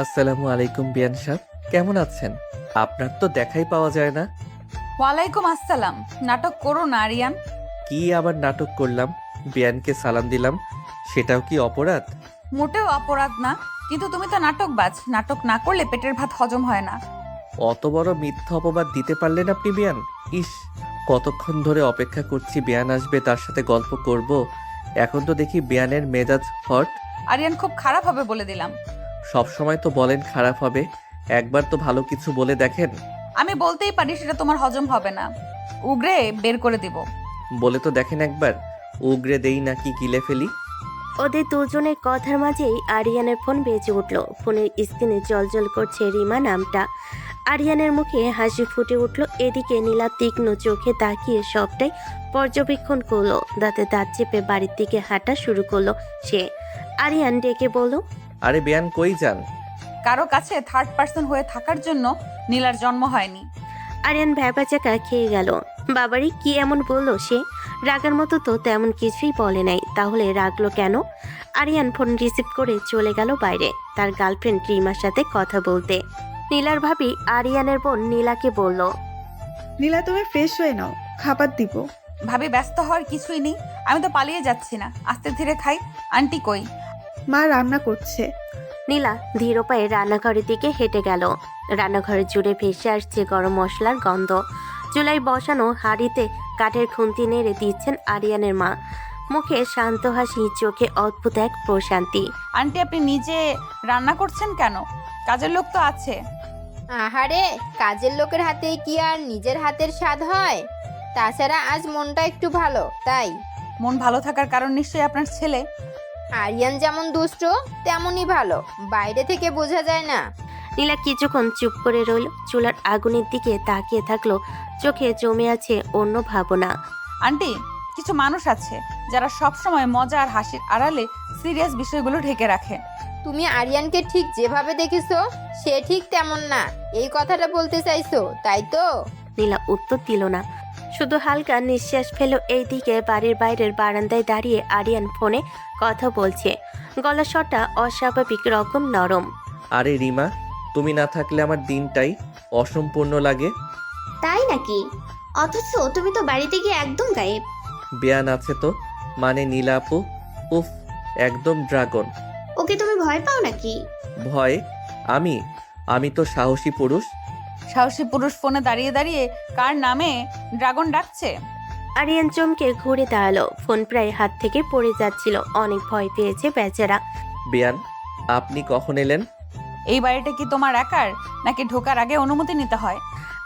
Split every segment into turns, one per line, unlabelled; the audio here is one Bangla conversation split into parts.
আসসালামু আলাইকুম বিয়ান সাহেব, কেমন আছেন? আপনার তো দেখাই পাওয়া যায় না।
ওয়ালাইকুম আসসালাম। নাটক করো না আরিয়ান।
কি আবার নাটক করলাম? বিয়ানকে সালাম দিলাম, সেটাও কি অপরাধ?
মোটেও অপরাধ না, কিন্তু তুমি তো নাটকবাজ। নাটক না করলে পেটের ভাত হজম হয় না।
অত বড় মিথ্যা অপবাদ দিতে পারলেন আপনি বিয়ান। ইস, কতক্ষণ ধরে অপেক্ষা করছি বিয়ান আসবে, তার সাথে গল্প করব। এখন তো দেখি বিয়ানের মেজাজ হট।
আরিয়ান খুব খারাপ হবে বলে দিলাম।
সব সময় তো বলেন খারাপ হবে, একবার তো ভালো কিছু বলে দেখেন।
আমি বলতেই পারি সেটা তোমার হজম হবে না। উগরে বের করে দিব।
বলে তো দেখেন একবার, উগরে দেই নাকি গিলে ফেলি।
ওদের দুজনের কথার মাঝেই আরিয়ানের ফোন বেজে উঠল। ফোনের স্ক্রিনে জলজল করছে রিমা নামটা। আরিয়ানের মুখে হাসি ফুটে উঠল। এদিকে নীলা তীক্ষ্ণ চোখে তাকিয়ে সবটাই পর্যবেক্ষণ করলো। দাঁতে দাঁত চেপে বাড়ির দিকে হাঁটা শুরু করলো সে। আরিয়ান ডেকে বলল,
আরে বিয়ান কই যান?
কারো কাছে থার্ড পার্সন হয়ে থাকার জন্য নীলার জন্ম হয়নি।
আরিয়ান ভ্যাবাচাকা খেয়ে গেল। বাবারই কি এমন বলল সে? রাগার মতো তো তেমন কিছুই বলে নাই, তাহলে রাগলো কেন? আরিয়ান ফোন রিসিভ করে চলে গেল বাইরে তার গার্লফ্রেন্ড রিমার সাথে কথা বলতে। নীলার ভাবি আরিয়ানের বোন নীলাকে বলল,
নীলা, তুমি ফ্রেশ হয়ে নাও, খাবার দিব।
ভাবি ব্যস্ত হওয়ার কিছুই নেই, আমি তো পালিয়ে যাচ্ছি না। আস্তে ধীরে খাই। আন্টি কই?
মা রান্না করছে।
নীলা ধীর পায়ে রান্নাঘরের দিকে হেঁটে গেল। রান্নাঘরে জুড়ে ভেসে আসছে গরম মশলার গন্ধ। চুলায় বসানো হাঁড়িতে কাঠের খুন্তি নেড়ে দিচ্ছেন আরিয়ানের মা। মুখে শান্ত হাসি, চোখে অদ্ভুত এক প্রশান্তি।
আন্টি আপনি নিজে রান্না করছেন কেন? কাজের লোক তো আছে।
আহারে, কাজের লোকের হাতে কি আর নিজের হাতের স্বাদ হয়? তাছাড়া আজ মনটা একটু ভালো, তাই।
মন ভালো থাকার কারণ নিশ্চয়ই আপনার ছেলে।
আরিয়ান যেমন দুষ্ট তেমনই ভালো, বাইরে থেকে বোঝা যায় না।
নীলা কিছুক্ষণ চুপ করে রইল। চুলার আগুনের দিকে তাকিয়ে থাকলো। চোখে জমে আছে অন্য ভাবনা।
আন্টি, কিছু মানুষ আছে যারা সব সময় মজা আর হাসির আড়ালে সিরিয়াস বিষয়গুলো ঢেকে রাখে।
তুমি আরিয়ানকে ঠিক যেভাবে দেখেছো সে ঠিক তেমন না, এই কথাটা বলতে চাইছো, তাই তো?
নীলা উত্তর দিল না, শুধু হালকা নিঃশ্বাস ফেলো। এইদিকে বাড়ির বাইরের বারান্দায় দাঁড়িয়ে আরিয়ান ফোনে কথা বলছে। গলার স্বরটা অস্বাভাবিক রকম নরম।
আরে রিমা, তুমি না থাকলে আমার দিনটাই অসম্পূর্ণ লাগে।
তাই নাকি? অথচ তুমি তো বাড়িতে গিয়ে একদম গায়েব।
বিয়ান আছে তো, মানে নীলা আপু। উফ, একদম ড্রাগন।
ওকে তুমি ভয় পাও নাকি?
ভয়? আমি আমি তো সাহসী পুরুষ।
সাহসী পুরুষ ফোনে দাঁড়িয়ে দাঁড়িয়ে কার নামে ড্রাগন ডাকছে?
আরিয়ান চমকে ঘুরে দাঁড়ালো। ফোন প্রায় হাত থেকে পড়ে যাচ্ছিল। অনেক ভয় পেয়েছে বেচারা।
বিয়ান, আপনি কখন এলেন?
এই বাড়িটা কি তোমার একার, নাকি ঢোকার আগে অনুমতি নিতে হয়?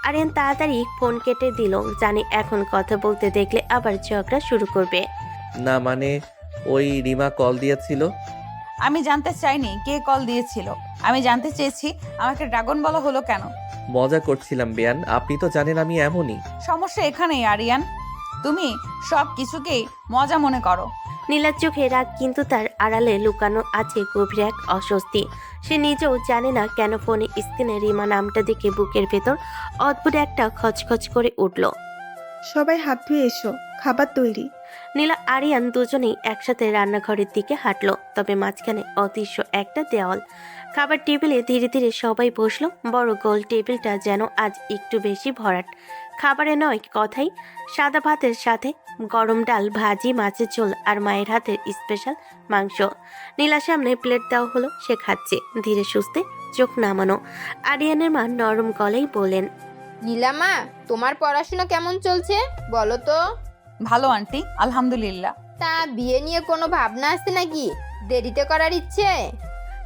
আরিয়ান তাড়াতাড়ি ফোন কেটে দিল। জানি এখন কথা বলতে দেখলে আবার ঝগড়া শুরু করবে।
না মানে, ওই রিমা কল দিয়েছিল।
আমি জানতে চাইনি কে কল দিয়েছিল, আমি জানতে চেয়েছি আমাকে ড্রাগন বলা হলো কেন।
মজা করছিলাম বিয়ান, আপনি তো জানেন আমি এমনই।
সমস্যা এখানেই আরিয়ান, তুমি সব কিছুকেই মজা মনে করো।
নীলার চোখে রাগ, কিন্তু তার আড়ালে লুকানো আছে গভীর এক অস্বস্তি। সে নিজেও জানে না কেন ফোনে স্ক্রিনে রিমা নামটা দেখে বুকের ভেতর অদ্ভুত একটা খচখচ করে উঠল।
সবাই হাত ধুয়ে এসো, খাবার তৈরি।
নীলা আরিয়ান দুজনেই একসাথে রান্নাঘরের দিকে হাঁটলো। তবে মাঝখানে অদৃশ্য একটা দেওয়াল। খাবার টেবিলে ধীরে ধীরে সবাই বসলো। বড় গোল টেবিলটা যেন আজ একটু বেশি ভরাট। খাবারে নয় কথাই, সাদা ভাতের সাথে গরম ডাল, ভাজি, মাছের ঝোল আর মায়ের হাতের স্পেশাল মাংস। নীলার সামনে প্লেট দেওয়া হলো, সে খাচ্ছে ধীরে সুস্থে, চোখ নামানো। আরিয়ানের মা নরম গলায় বলেন,
নীলামা, তোমার পড়াশোনা কেমন চলছে বলো তো?
ভালো আন্টি, আলহামদুলিল্লাহ।
তা বিয়ে নিয়ে কোনো ভাবনা আছে নাকি? দেরিতে করার ইচ্ছে?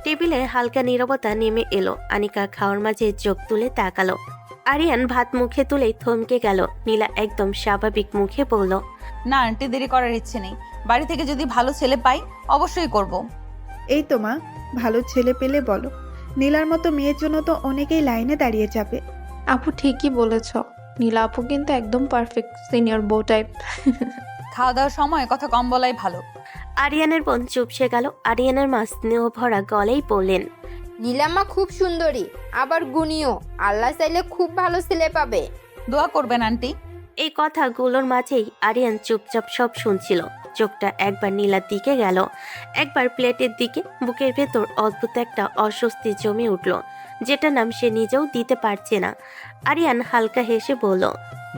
টেবিলে হালকা নীরবতা নেমে এলো। আনিকা খাওয়ার মাঝে চোখ তুলে তাকালো। আরিয়ান ভাত মুখে তুলেই থমকে গেল। নীলা একদম স্বাভাবিক মুখে বলল,
না আন্টি, দেরি করার ইচ্ছে নেই। বাড়ি থেকে যদি ভালো ছেলে পাই অবশ্যই করব।
এই তো মা, ভালো ছেলে পেলে বলো। নীলার মতো মেয়ের জন্য তো অনেকেই লাইনে দাঁড়িয়ে যাবে।
আপু ঠিকই বলেছ, নীলা আপু কিন্তু একদম পারফেক্ট সিনিয়র বউ টাইপ।
খাওয়া দাওয়ার সময় কথা কম বলাই ভালো।
আরিয়ানের বোন চুপসে গেল। আরিয়ানের মা স্নেহ ভরা গলেই বললেন,
নীলামা খুব সুন্দরী, আবার গুণীয়। আল্লাহ চাইলে খুব ভালো ছেলে পাবে।
দোয়া করবেন আন্টি।
এই কথাগুলোর মাঝেই আরিয়ান চুপচাপ সব শুনছিল। চোখটা একবার নীলার দিকে গেল, একবার প্লেটের দিকে। বুকের ভেতর অদ্ভুত একটা অস্বস্তি জমে উঠল, যেটা নাম সে নিজেও দিতে পারছে না। আরিয়ান হালকা হেসে বলল,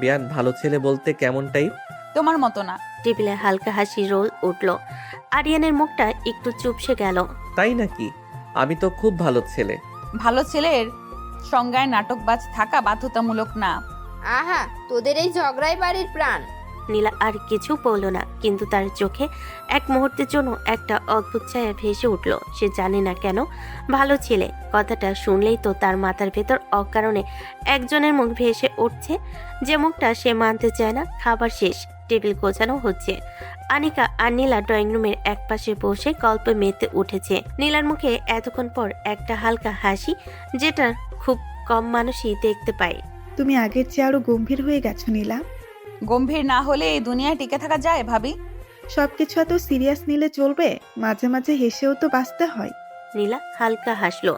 বিয়ান ভালো ছেলে বলতে কেমন টাইপ?
তোমার মতো না।
টেবিলে হালকা হাসি রোল উঠল। আরিয়ানের মুখটা একটু চুপসে গেল।
তাই নাকি? আমি তো খুব ভালো ছেলে।
ভালো ছেলের সংজ্ঞায় নাটকবাজ থাকা বাধ্যতামূলক না।
আহা, তোদের এই ঝগড়াই বাড়ির প্রাণ।
নীলা আর কিছু বলল না, কিন্তু তার চোখে এক মুহূর্তের জন্য একটা অদ্ভুত ছায়া ভেসে উঠল। সে জানে না কেন ভালো ছেলে কথাটা শুনলেই তো তার মাথার ভেতর অকারণে একজনের মুখ ভেসে উঠছে, যে মুখটা সে মানতে চায় না। খাবার শেষ, টেবিল গোছানো হচ্ছে। আনিকা আর নীলা ড্রয়িং রুমের একপাশে বসে গল্পে মেতে উঠেছে। নীলার মুখে এতক্ষণ পর একটা হালকা হাসি, যেটা খুব কম মানুষই দেখতে পায়।
তুমি আগের চেয়ে আরো গম্ভীর হয়ে গেছো নীলা।
গম্ভীর না হলে এই দুনিয়ায় টিকে থাকা যায় ভাবি?
সবকিছু এত সিরিয়াস নিলে চলবে? মাঝে মাঝে হেসেও তো বাঁচতে হয়।
নীলা হালকা হাসলো,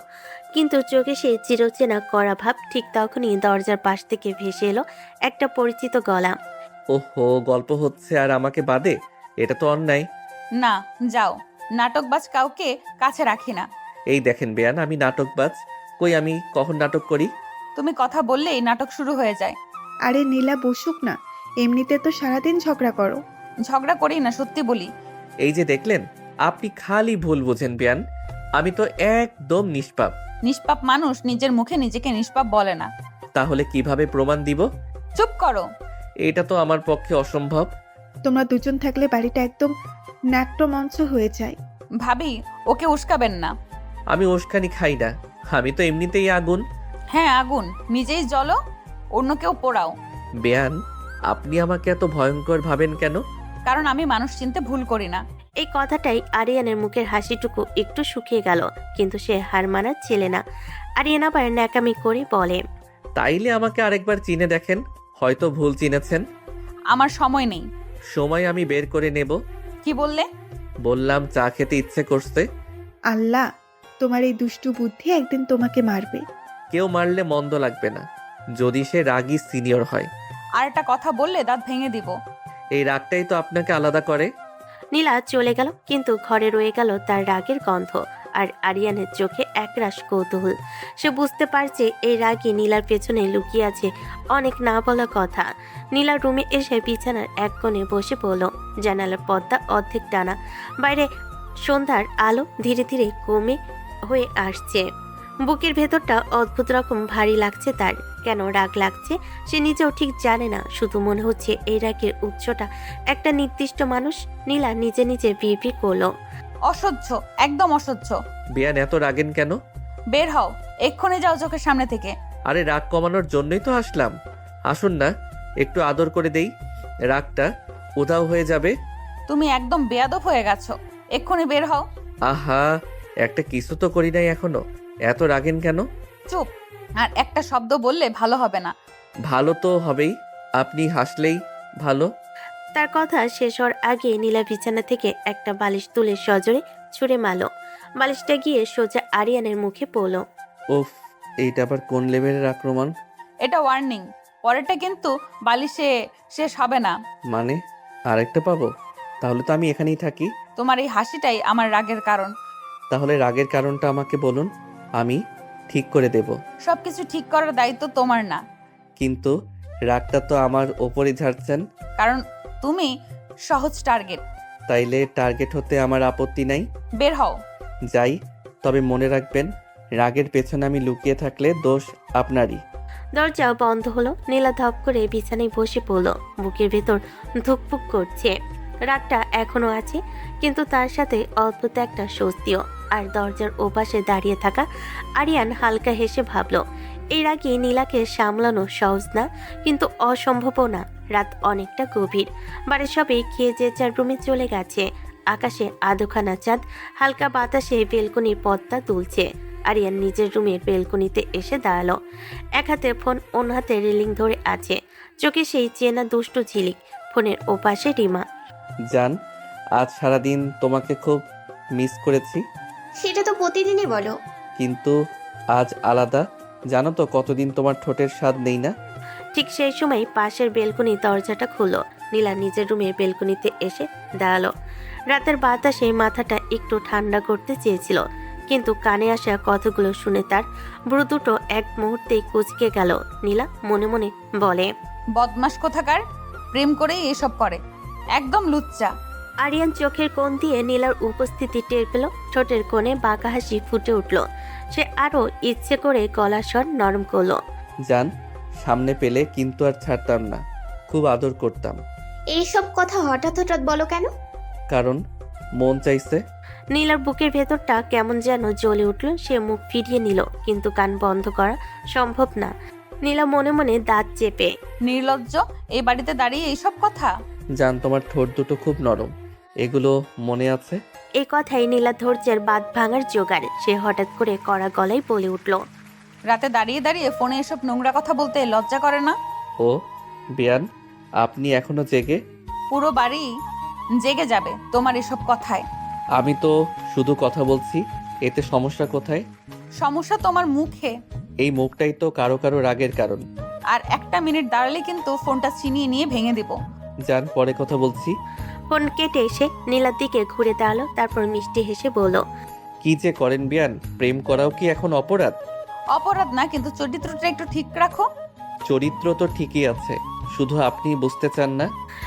কিন্তু চোখে সে চিরচেনা করা ভাব। ঠিক তখনই দরজার পাশ থেকে ভেসে এলো একটা পরিচিত গলা।
ওহো, গল্প হচ্ছে আর আমাকে বাদে? এটা তো অন্যায়।
না, যাও। নাটকবাজ কাউকে কাছে রাখি না।
এই দেখেন বেয়ান, আমি নাটকবাজ কই? আমি কখন নাটক করি?
তুমি কথা বললেই নাটক শুরু হয়ে যায়।
আরে নীলা বসুক না, এমনিতে তো সারাদিন ঝগড়া করো।
ঝগড়া করি না, সত্যি বলি।
এই যে দেখলেন, আপনি খালি ভুল বোঝেন বেয়ান। আমি তো একদম নিষ্পাপ।
নিষ্পাপ মানুষ নিজের মুখে নিজেকে নিষ্পাপ বলে না।
তাহলে কিভাবে প্রমাণ দিব?
চুপ করো।
এটা তো আমার পক্ষে অসম্ভব।
তোমরা দুজন থাকলে বাড়িটা একদম নাট্যমঞ্চ হয়ে যায়।
ভাবি, ওকে উস্কাবেন না।
আমি উস্কানি খাই না, আমি তো এমনিতেই আগুন।
হ্যাঁ, আগুন। নিজেই জ্বলো, অন্য কেউ পোড়াও।
বেয়ান, আপনি আমাকে এত ভয়ঙ্কর ভাবেন কেন?
কারণ আমি মানুষ চিনতে ভুল করি না।
এই কথাটাই আরিয়ানের মুখের হাসিটুকু একটু শুকিয়ে গেল, কিন্তু সে হার মানার ছেলে না। আরিয়ান আবার ন্যাকামি করে বলে,
তাইলে আমাকে আরেকবার চিনে দেখেন, হয়তো ভুল চিনেছেন।
আমার সময় নেই।
সময় আমি বের করে নেব।
কি বললে?
বললাম চা খেতে ইচ্ছে করছে।
আল্লাহ, তোমার এই দুষ্টু বুদ্ধি একদিন তোমাকে মারবে।
কেউ মারলে মন্দ লাগবে না, যদি সে রাগী সিনিয়র হয়।
আর একটা কথা বললে দাঁত ভেঙে দিব।
এই রাগটাই তো আপনাকে আলাদা করে।
নীলা চলে গেল, কিন্তু ঘরে রয়ে গেল তার রাগের গন্ধ আর আরিয়ানের চোখে একরাশ কৌতূহল। সে বুঝতে পারছে এই রাগই নীলার পেছনে লুকিয়ে আছে অনেক না বলা কথা। নীলার রুমে এসে বিছানার এক কোণে বসে পড়ল। জানালার পর্দা অর্ধেক টানা, বাইরে সন্ধ্যার আলো ধীরে ধীরে কমে হয়ে আসছে। বুকের ভেতরটা অদ্ভুত রকম ভারী লাগছে তার। কেন রাগ লাগছে সে নিজেও ঠিক জানে না, শুধু মনে হচ্ছে এই রাগের উৎসটা একটা নির্দিষ্ট মানুষ। নীলা নিজে নিজে বিড়বিড় করলো,
অসহ্য, একদম অসহ্য।
বেয়ান, এত রাগেন কেন?
বের হও, এক্ষুনি যাও চোখের সামনে থেকে।
আরে রাগ কমানোর জন্যই তো আসলাম। আসুন না, একটু আদর করে দেই, রাগটা উধাও হয়ে যাবে।
তুমি একদম বেয়াদব হয়ে গেছো। এক্ষুনি বের হও।
আহা, একটা কিছু তো করি নাই এখনো, এত রাগেন কেন?
চুপ। আর একটা শব্দ বললে ভালো হবে না।
ভালো তো হবেই, আপনি হাসলেই ভালো।
তার কথা শেষ হওয়ার আগে নীলা বিছানা থেকে একটা বালিশ তুলে সজোরে ছুঁড়ে মারল। বালিশটা গিয়ে সোজা আরিয়ানের মুখে পড়ল।
উফ, এইটা আবার কোন লেভেলের আক্রমণ?
এটা ওয়ার্নিং, পরেরটা কিন্তু বালিশে শেষ হবে না।
মানে আরেকটা পাবো? তাহলে তো আমি এখানেই থাকি।
তোমার এই হাসিটাই আমার রাগের কারণ।
তাহলে রাগের কারণটা আমাকে বলুন, আমি ঠিক করে দেব।
সবকিছু ঠিক করার দায়িত্ব তোমার না।
কিন্তু রাগটা তো আমার ওপরই ঝাড়ছেন।
কারণ তুমি সহজ টার্গেট।
তাইলে টার্গেট হতে আমার আপত্তি নাই।
বের হও।
যাই, তবে মনে রাখবেন, রাগের পেছনে আমি লুকিয়ে থাকলে দোষ আপনারই।
দরজা বন্ধ হলো। নীলা ধপ করে বিছানায় বসে পড়ল। বুকের ভেতর ধুকপুক করছে। রাগটা এখনো আছে, কিন্তু তার সাথে অদ্ভুত একটা স্বস্তিও। আর দরজার ওপাশে দাঁড়িয়ে থাকা আরিয়ান হালকা হেসে ভাবল, এই রাগে নীলাকে সামলানো সহজ না, কিন্তু অসম্ভবও না। রাত অনেকটা গভীর, বাড়ির সবাই খেয়ে যে যার রুমে চলে গেছে। আকাশে আধখানা চাঁদ, হালকা বাতাসে বেলকনির পর্দা দুলছে। আরিয়ান নিজের রুমের বেলকনিতে এসে দাঁড়ালো। এক হাতে ফোন, অন্য হাতে রেলিং ধরে আছে। চোখে সেই চেনা দুষ্টু ঝিলিক। ফোনের ওপাশে রিমা।
জান, আজ সারাদিন তোমাকে খুব মিস করেছি।
সেটা তো প্রতিদিনই বলো।
কিন্তু আজ আলাদা। জানো তো কতদিন তোমার ঠোঁটের স্বাদ নেই না।
ঠিক সেই সময় পাশের বেলকনি দরজাটা খুললো। নীলা নিজের রুমে বেলকনিতে এসে দাঁড়ালো। রাতের বাতাসে মাথাটা একটু ঠান্ডা করতে চেয়েছিল, কিন্তু কানে আসা কথাগুলো শুনে তার ভ্রু দুটো এক মুহূর্তেই কুঁচকে গেল। নীলা মনে মনে বলে,
বদমাস কোথাকার, প্রেম করেই এসব করে, একদম লুচ্চা।
আরিয়ান চোখের কোণ দিয়ে নীলার উপস্থিতি টের পেল। ঠোঁটের কোণে বাঁকা হাসি ফুটে উঠল। সে আরো ইচ্ছে করে গলার স্বর নরম করলো।
জান, সামনে পেলে কিন্তু আর ছাড়তাম না, খুব আদর করতাম।
এইসব কথা হঠাৎ হঠাৎ বলো কেন?
কারণ মন চাইছে।
নীলার বুকের ভেতরটা কেমন যেন জ্বলে উঠল। সে মুখ ফিরিয়ে নিল, কিন্তু কান বন্ধ করা সম্ভব না। নীলা মনে মনে দাঁত চেপে,
নির্লজ্জ, এই বাড়িতে দাঁড়িয়ে এইসব কথা।
জান, তোমার ঠোঁট দুটো খুব নরম, এগুলো মনে আছে?
এই কথাই নীলা ধৈর্যের বাঁধ ভাঙার জোগাড়। সে হঠাৎ করে কড়া গলায় বলে উঠল,
রাতে দাঁড়িয়ে দাঁড়িয়ে ফোনে এসব নোংরা কথা বলতে লজ্জা করে না?
ও বিয়ান, আপনি এখনো জেগে?
পুরো বাড়ি জেগে যাবে তোমার এসব কথায়।
আমি তো শুধু কথা বলছি, এতে সমস্যা কোথায়?
সমস্যা তোমার মুখে।
এই মুখটাই তো কারো কারো রাগের কারণ।
আর একটা মিনিট দাঁড়ালে কিন্তু ফোনটা ছিনিয়ে নিয়ে ভেঙে দিব।
জান, পরে কথা বলছি।
ফোন কেটে এসে নীলার দিকে ঘুরে দাঁড়ালো। তারপর মিষ্টি হেসে বলল,
কি যে করেন বিয়ান, প্রেম করাও কি এখন অপরাধ?
অপরাধ না, কিন্তু চরিত্রটা একটু ঠিক রাখো।
চরিত্র তো ঠিকই আছে, শুধু আপনি বুঝতে চান না।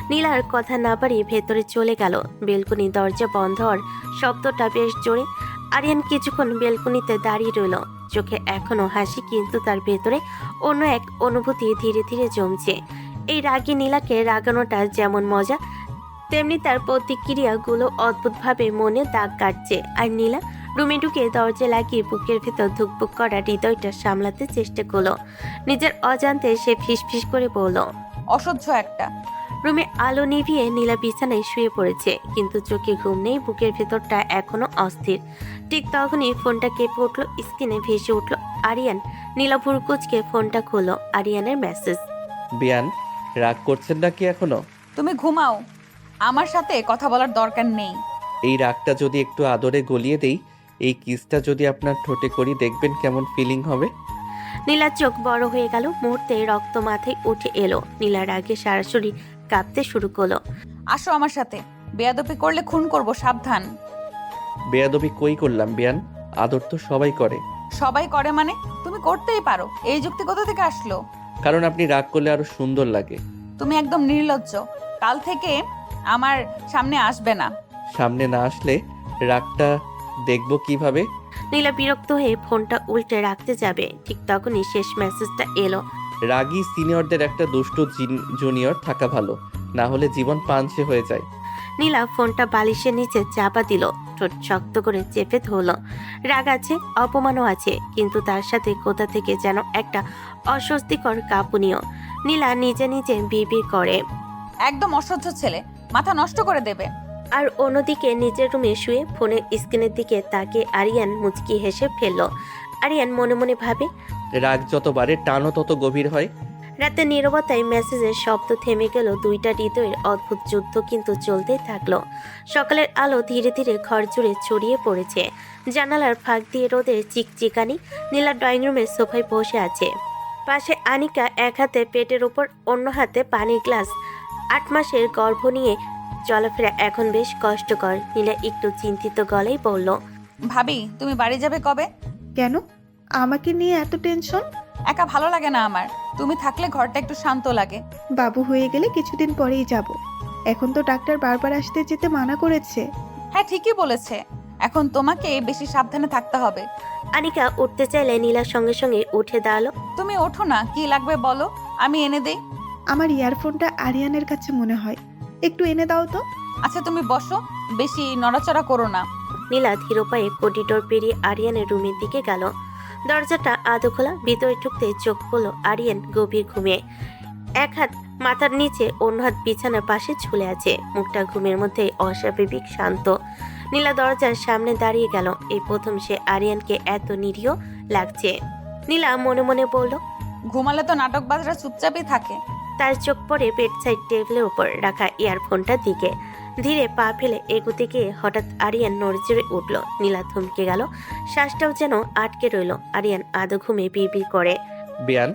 নীলার কথা না বাড়িয়ে ভেতরে চলে গেল। বেলকনি দরজা বন্ধ হওয়ার শব্দটা বেশ জোরে। আরিয়ান কিছুক্ষণ বেলকনিতে দাঁড়িয়ে রইল। চোখে এখনো হাসি, কিন্তু তার ভেতরে অন্য এক অনুভূতি ধীরে ধীরে জমছে। এই রাগী নীলাকে রাগানোটা যেমন মজা, তেমনি তার প্রতিক্রিয়াগুলো অদ্ভুতভাবে মনে দাগ কাটছে। আর নীলা রুমে ঢুকে দরজা লাগিয়ে বুকের ভেতর ধুকপুক করা হৃদয়টা সামলাতে চেষ্টা করলো। নিজের অজান্তে সে ফিসফিস করে বলল,
অসহ্য একটা।
রুমে আলো নিভিয়ে নীলা বিছানায় শুয়ে পড়েছে, কিন্তু চোখে ঘুম নেই। বুকের ভেতরটা এখনো অস্থির। ঠিক তখনই ফোনটা কেঁপে উঠলো। স্ক্রিনে ভেসে উঠলো আরিয়ান। নীলা ভুরু কুঁচকে ফোনটা খুললো। আরিয়ানের মেসেজ।
বিয়ান, রাগ করছেন নাকি এখনো?
তুমি ঘুমাও, আমার সাথে কথা বলার দরকার নেই।
এই রাগটা যদি একটু আদরে গলিয়ে দেই, এই কিসটা যদি আপনার ঠোঁটে করি, দেখবেন কেমন ফিলিং হবে।
নীলার চোখ বড় হয়ে গেল। মুহূর্তে রক্ত মাথায় উঠে এলো। নীলার রাগে সারা শরীর কাঁপতে শুরু করলো।
আসো আমার সাথে, বেয়াদবি করলে খুন করব, সাবধান।
বেয়াদবি কই করলাম বিয়ান, আদর তো সবাই করে।
সবাই করে মানে? তুমি করতেই পারো, এই যুক্তি কোথা থেকে আসলো?
কারণ আপনি রাগ করলে আরো সুন্দর লাগে।
তুমি একদম নির্লজ্জ। কাল থেকে আমার সামনে আসবে না।
সামনে না আসলে রাগটা দেখবো কিভাবে?
নীলা বিরক্ত হয়ে ফোনটা উল্টে রাখতে যাবে, ঠিক তখনই শেষ মেসেজটা এলো।
রাগী সিনিয়রদের একটা দুষ্টু জুনিয়র থাকা ভালো, না হলে জীবন পাঞ্চে হয়ে যায়।
নীলা ফোনটা বালিশের নিচে চাপা দিল। ঠোঁট শক্ত করে চেপে ধরল। রাগ আছে, অপমানও আছে, কিন্তু তার সাথে কোথা থেকে যেন একটা অস্বস্তিকর কাঁপুনিও। নীলা নিজে নিজে বিড়বিড় করে।
একদম অসহ্য ছেলে, মাথা নষ্ট করে দেবে।
আর অন্যদিকে নিজের রুমে শুয়ে ফোনের স্ক্রিনের দিকে তাকিয়ে আরিয়ান মুচকি হেসে ফেলল। আরিয়ান মনে মনে ভাবে,
রাগ যত বাড়ে টানও তত গভীর হয়।
রাতে নীরবতায় মেসেজের শব্দ থেমে গেল। দুইটা হৃদয়ের অদ্ভুত যুদ্ধ কিন্তু চলতেই থাকলো। সকালের আলো ধীরে ধীরে ঘর জুড়ে ছড়িয়ে পড়েছে। জানালার ফাঁক দিয়ে রোদের চিকচিকানি। নীলা ড্রয়িং রুমের সোফায় বসে আছে। পাশে আনিকা, এক হাতে পেটের ওপর, অন্য হাতে পানির গ্লাস। 8 মাসের গর্ভ নিয়ে চলাফেরা এখন বেশ কষ্টকর। নীলা একটু চিন্তিত গলায় বলল,
ভাবি, তুমি বাড়ি যাবে কবে?
কেন আমাকে নিয়ে এত টেনশন?
একা ভালো লাগে না আমার, তুমি থাকলে ঘরটা একটু শান্ত লাগে।
বাবু হয়ে গেলে কিছুদিন পরেই যাব। এখন তো ডাক্তার বারবার আসতে যেতে মানা করেছে।
হ্যাঁ, ঠিকই বলেছে, এখন তোমাকে বেশি সাবধানে থাকতে হবে।
আনিকা উঠতে চাইলে নীলার সঙ্গে সঙ্গে উঠে দাঁড়ালো।
তুমি ওঠো না, কি লাগবে বলো, আমি এনে দেই।
আমার ইয়ারফোনটা আরিয়ানের কাছে মনে হয়, একটু এনে দাও তো।
আচ্ছা তুমি বসো, বেশি নড়াচড়া করো না।
নীলা ধীর পায়ে করিডোর পেরিয়ে আরিয়ানের রুমের দিকে গেল। দরজাটা আধো খোলা। ভিতরে ঢুকতে চোখ পড়ল আরিয়ান গভীর ঘুমে। এক হাত মাথার নিচে, অন্য হাত বিছানার পাশে ঝুলে আছে। মুখটা ঘুমের মধ্যে অস্বাভাবিক শান্ত। নীলা দরজার সামনে দাঁড়িয়ে গেল। এই প্রথম সে আরিয়ানকে এত নিরীহ লাগছে। নীলা মনে মনে বলল,
ঘুমালে তো নাটকবাজরা চুপচাপই থাকে।
তার চোখ পড়ে বেডসাইড টেবিলের উপর রাখা ইয়ারফোনটার দিকে। ধীরে পা ফেলে এগুতে গিয়ে হঠাৎ আরিয়ান নড়চড়ে উঠল। নীলা থমকে গেল। শ্বাসটাও যেন আটকে রইল। আরিয়ান আধো ঘুমে বিড়বিড় করে,
বিয়ান,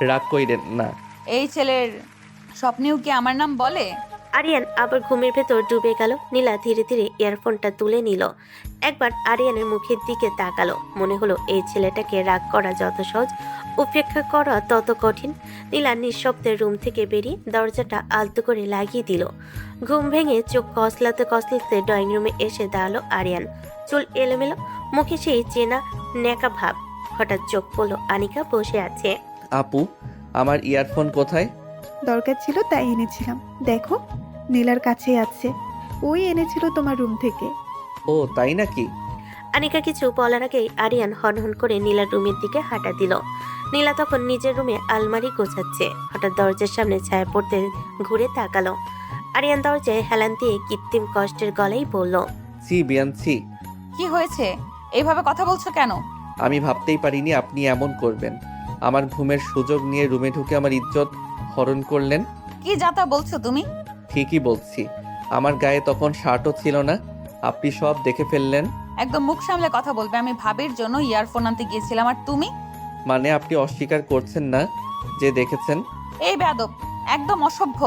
রাগ কইরেন না।
এই ছেলের স্বপ্নেও কি আমার নাম বলে?
আরিয়ান আবার ঘুমের ভেতর ডুবে গেল। নীলা ধীরে ধীরে ইয়ারফোনটা তুলে নিল। একবার আরিয়ানের মুখের দিকে তাকালো। মনে হলো এই ছেলেটাকে রাগ করা যত সহজ, উপেক্ষা করা তত কঠিন। নীলা নিঃশব্দে রুম থেকে বেরিয়ে দরজাটা আলতো করে লাগিয়ে দিল। ঘুম ভেঙে চোখ কসলাতে কসলাতে ড্রয়িং রুমে এসে দাঁড়ালো আরিয়ান। চুল এলোমেলো, মুখে সেই চেনা ন্যাকা ভাব। হঠাৎ চোখ পড়লো আনিকা বসে আছে।
আপু, আমার ইয়ারফোন কোথায়?
দরকার ছিল তাই এনেছিলাম। দেখো, নীলার কাছেই আছে। ওই এনেছিল তোমার রুম থেকে।
ও তাই নাকি?
আনিকা কিছু বলার আগেই আরিয়ান হনহন করে নীলার রুমের দিকে হাঁটা দিল। নীলা তখন নিজের রুমে আলমারি গোছাচ্ছে। হঠাৎ দরজার সামনে ছায়া পড়তে ঘুরে তাকালো। আরিয়ান দরজায় হেলান দিয়ে কৃত্রিম কষ্টের গলায় বলল,
ছি বিয়ান, ছি।
কি হয়েছে? এইভাবে কথা বলছো কেন?
আমি ভাবতেই পারিনি আপনি এমন করবেন। আমার ঘুমের সুযোগ নিয়ে রুমে ঢুকে আমার ইজ্জত হরণ করলেন।
কি যাতা বলছো তুমি?
ঠিকই বলছি, আমার গায়ে তখন শার্টও ছিল না, আপনি সব দেখে ফেললেন।
একদম মুখ সামলে কথা বলবে। আমি ভাবির জন্য ইয়ারফোন আনতে গিয়েছিলাম, আর তুমি?
মানে আপনি অস্বীকার করছেন না যে দেখেছেন?
এই বেয়াদব, একদম অসভ্য।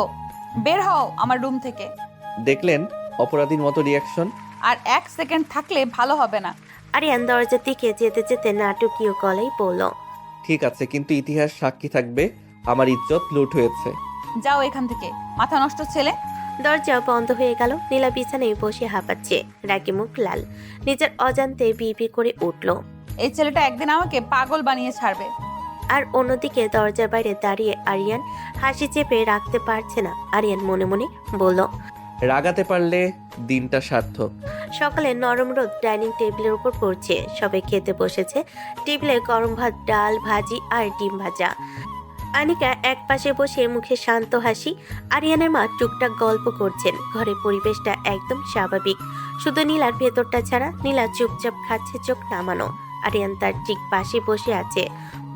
বের হও আমার রুম থেকে।
দেখলেন অপরাধীর মতো রিয়াকশন।
আর 1 সেকেন্ড থাকলে ভালো হবে না।
আরিয়ান দরজার দিকে যেতে যেতে নাটকীয় গলায় বলল,
ঠিক আছে, কিন্তু ইতিহাস সাক্ষী থাকবে আমার ইজ্জত লুট হয়েছে।
যাও এখান থেকে, মাথা নষ্ট ছেলে।
দরজা বন্ধ হয়ে গেল। নীলা বিছানায় বসে হাঁপাচ্ছে, রাগে মুখ লাল। নিজের অজান্তে বিড়বিড় করে উঠল।
এই ছেলেটা একদিন আমাকে পাগল বানিয়ে ছাড়বে।
আর অন্যদিকে দরজার বাইরে দাঁড়িয়ে আরিয়ান হাসি চেপে রাখতে পারছে না। আরিয়ান মনে মনে বলল,
রাগাতে পারলে দিনটা সার্থক।
সকালে নরম রোদ ডাইনিং টেবিলের উপর পড়ছে। সবাই খেতে বসেছে। টেবিলে গরম ভাত, ডাল, ভাজি আর ডিম ভাজা। আনিকা এক পাশে বসে মুখে শান্ত হাসি। আরিয়ানের মা টুকটাক গল্প করছেন। ঘরের পরিবেশটা একদম স্বাভাবিক, শুধু নীলার ভেতরটা ছাড়া। নীলা চুপচাপ খাচ্ছে, চোখ নামানো। আরিয়ান তার ঠিক পাশে বসে আছে,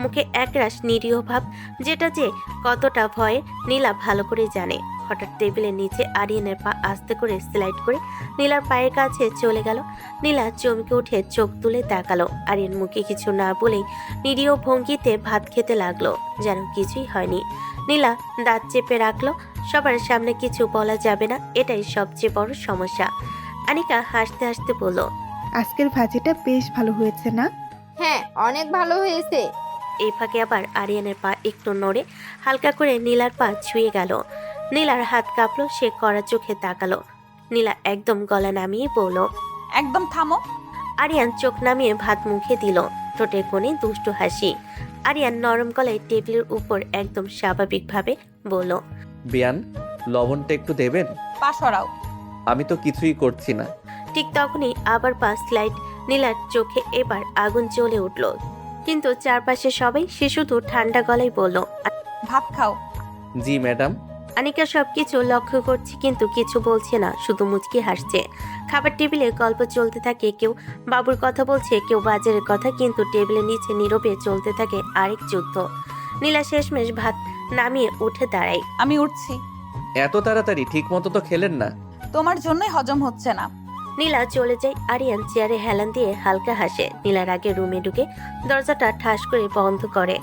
মুখে একরাশ নিরীহ ভাব, যেটা যে কতটা ভয় নীলা ভালো করে জানে। হঠাৎ টেবিলের নিচে আরিয়ানের পা আস্তে করে স্লাইড করে নীলার পায়ের কাছে চলে গেল। নীলা চমকে উঠে চোখ তুলে তাকালো। আরিয়ান মুখে কিছু না বলেই নিরীহ ভঙ্গিতে ভাত খেতে লাগলো, যেন কিছুই হয়নি। নীলা দাঁত চেপে রাখলো। সবার সামনে কিছু বলা যাবে না, এটাই সবচেয়ে বড় সমস্যা। আনিকা হাসতে হাসতে বলল,
আজকের ভাজিটা বেশ ভালো হয়েছে না?
হ্যাঁ, অনেক ভালো হয়েছে।
এই ফাঁকে আবার আরিয়ানের পা একটু নড়ে হালকা করে নীলার পা ছুঁয়ে গেল। নীলার হাত কাঁপলো, সে কড়া চোখে তাকালো। নীলা একদম গলা নামিয়ে বলল,
একদম থামো।
আরিয়ান চোখ নামিয়ে ভাত মুখে দিল, ঠোঁটের কোণে দুষ্টু হাসি। আরিয়ান নরম গলায় টেবিলের উপর একদম স্বাভাবিকভাবে বলল,
বিয়ান, লবণটা একটু দেবেন?
পা সরাও।
আমি তো কিছুই করছি না।
ঠিক তখনই আবার পা স্লাইড। নীলার চোখে এবার আগুন জ্বলে উঠল, কিন্তু চারপাশে সবাই। সে শুধু ঠান্ডা গলায় বলল,
ভাত খাও।
জি ম্যাডাম।
আনিকা সবকিছু লক্ষ্য করছে, কিন্তু কিছু বলছে না, শুধু মুচকি হাসছে। খাবার টেবিলে গল্প চলতে থাকে, কেউ বাবুর কথা বলছে, কেউ বাজারের কথা, কিন্তু টেবিলের নিচে নীরবে চলতে থাকে আরেক যুদ্ধ। নীলা শেষমেশ ভাত নামিয়ে উঠে দাঁড়ায়।
আমি উঠছি।
এত তাড়াতাড়ি? ঠিক মতো তো খেলেন না।
তোমার জন্যই হজম হচ্ছে না।
নীলা চলে যায়। আরিয়ান চেয়ারে হেলান দিয়ে হালকা হাসে। নীলার আগে রুমে ঢুকে দরজাটা ঠাস করে বন্ধ করে।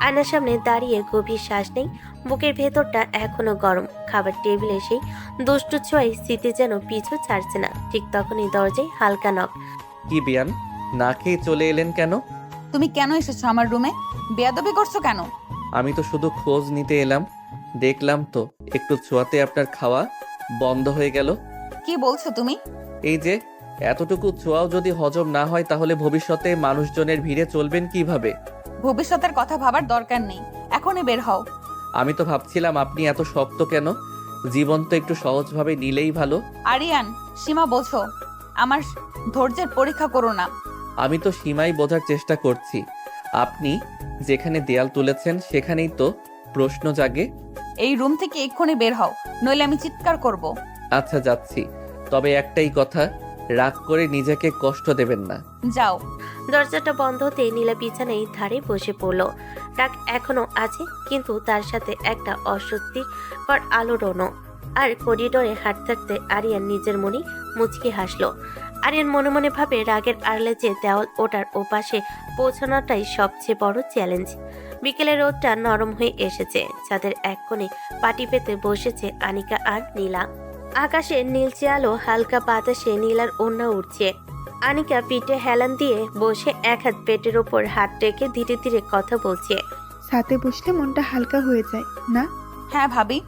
আয়নার সামনে দাঁড়িয়ে গভীর শ্বাস নেই। বুকের ভেতরটা এখনো গরম। খাবার টেবিলে সেই দুষ্টু ছোঁয়ায় স্মৃতি যেন পিছু ছাড়ছে না। ঠিক তখনই দরজায় হালকা নক।
কি বিয়ান, না খেয়ে চলে এলেন কেন?
তুমি কেন এসেছো আমার রুমে? বেয়াদবি করছো কেন?
আমি তো শুধু খোঁজ নিতে এলাম। দেখলাম তো একটু ছোঁয়াতে আপনার খাওয়া বন্ধ হয়ে গেল।
কি বলছো তুমি?
এই যে এতটুকু ছোঁয়াও যদি হজম না হয়, তাহলে ভবিষ্যতে মানুষজনের ভিড়ে চলবেন কিভাবে?
ভবিষ্যতের কথা ভাবার দরকার নেই, এখনই বের হও।
আমি তো ভাবছিলাম আপনি এত শক্ত কেন? জীবন তো একটু সহজভাবে নিলেই ভালো।
আরিয়ান, সীমা বোঝো। আমার ধৈর্যের পরীক্ষা করো না।
আমি তো সীমাই বোঝার চেষ্টা করছি। আপনি যেখানে দেয়াল তুলেছেন সেখানেই তো প্রশ্ন জাগে।
এই রুম থেকে এক্ষুনি বের হও, নইলে আমি চিৎকার করব।
আচ্ছা যাচ্ছি, তবে একটাই কথা, রাগ করে নিজেকে কষ্ট দেবেন না।
যাও।
দরজাটা বন্ধ হতেই নীলা বিছানায় ধারে বসে পড়ল। রাগ এখনো আছে, কিন্তু তার সাথে একটা অস্বস্তিকর আলোড়নও। আর করিডোরে হাঁটতে হাঁটতে আরিয়ান নিজের মনে মুচকি হাসলো। আরিয়ান মনে মনে ভাবে রাগের আড়লে যে দেওয়াল ওটার ওপাশে পৌঁছানোটাই সবচেয়ে বড় চ্যালেঞ্জ। বিকেলের রোদটা নরম হয়ে এসেছে। ছাদের এক কোণে পাটি পেতে বসেছে আনিকা আর নীলা। আকাশে নীলচে আলো হালকা বাতাসে নীলার ওড়না উঠছে। আনিকা পিঠে হেলান দিয়ে বসে এক হাত পেটের ওপর হাত রেখে ধীরে ধীরে কথা বলছে।
সাথে বসলে মনটা হালকা হয়ে যায় না?
হ্যাঁ ভাবি,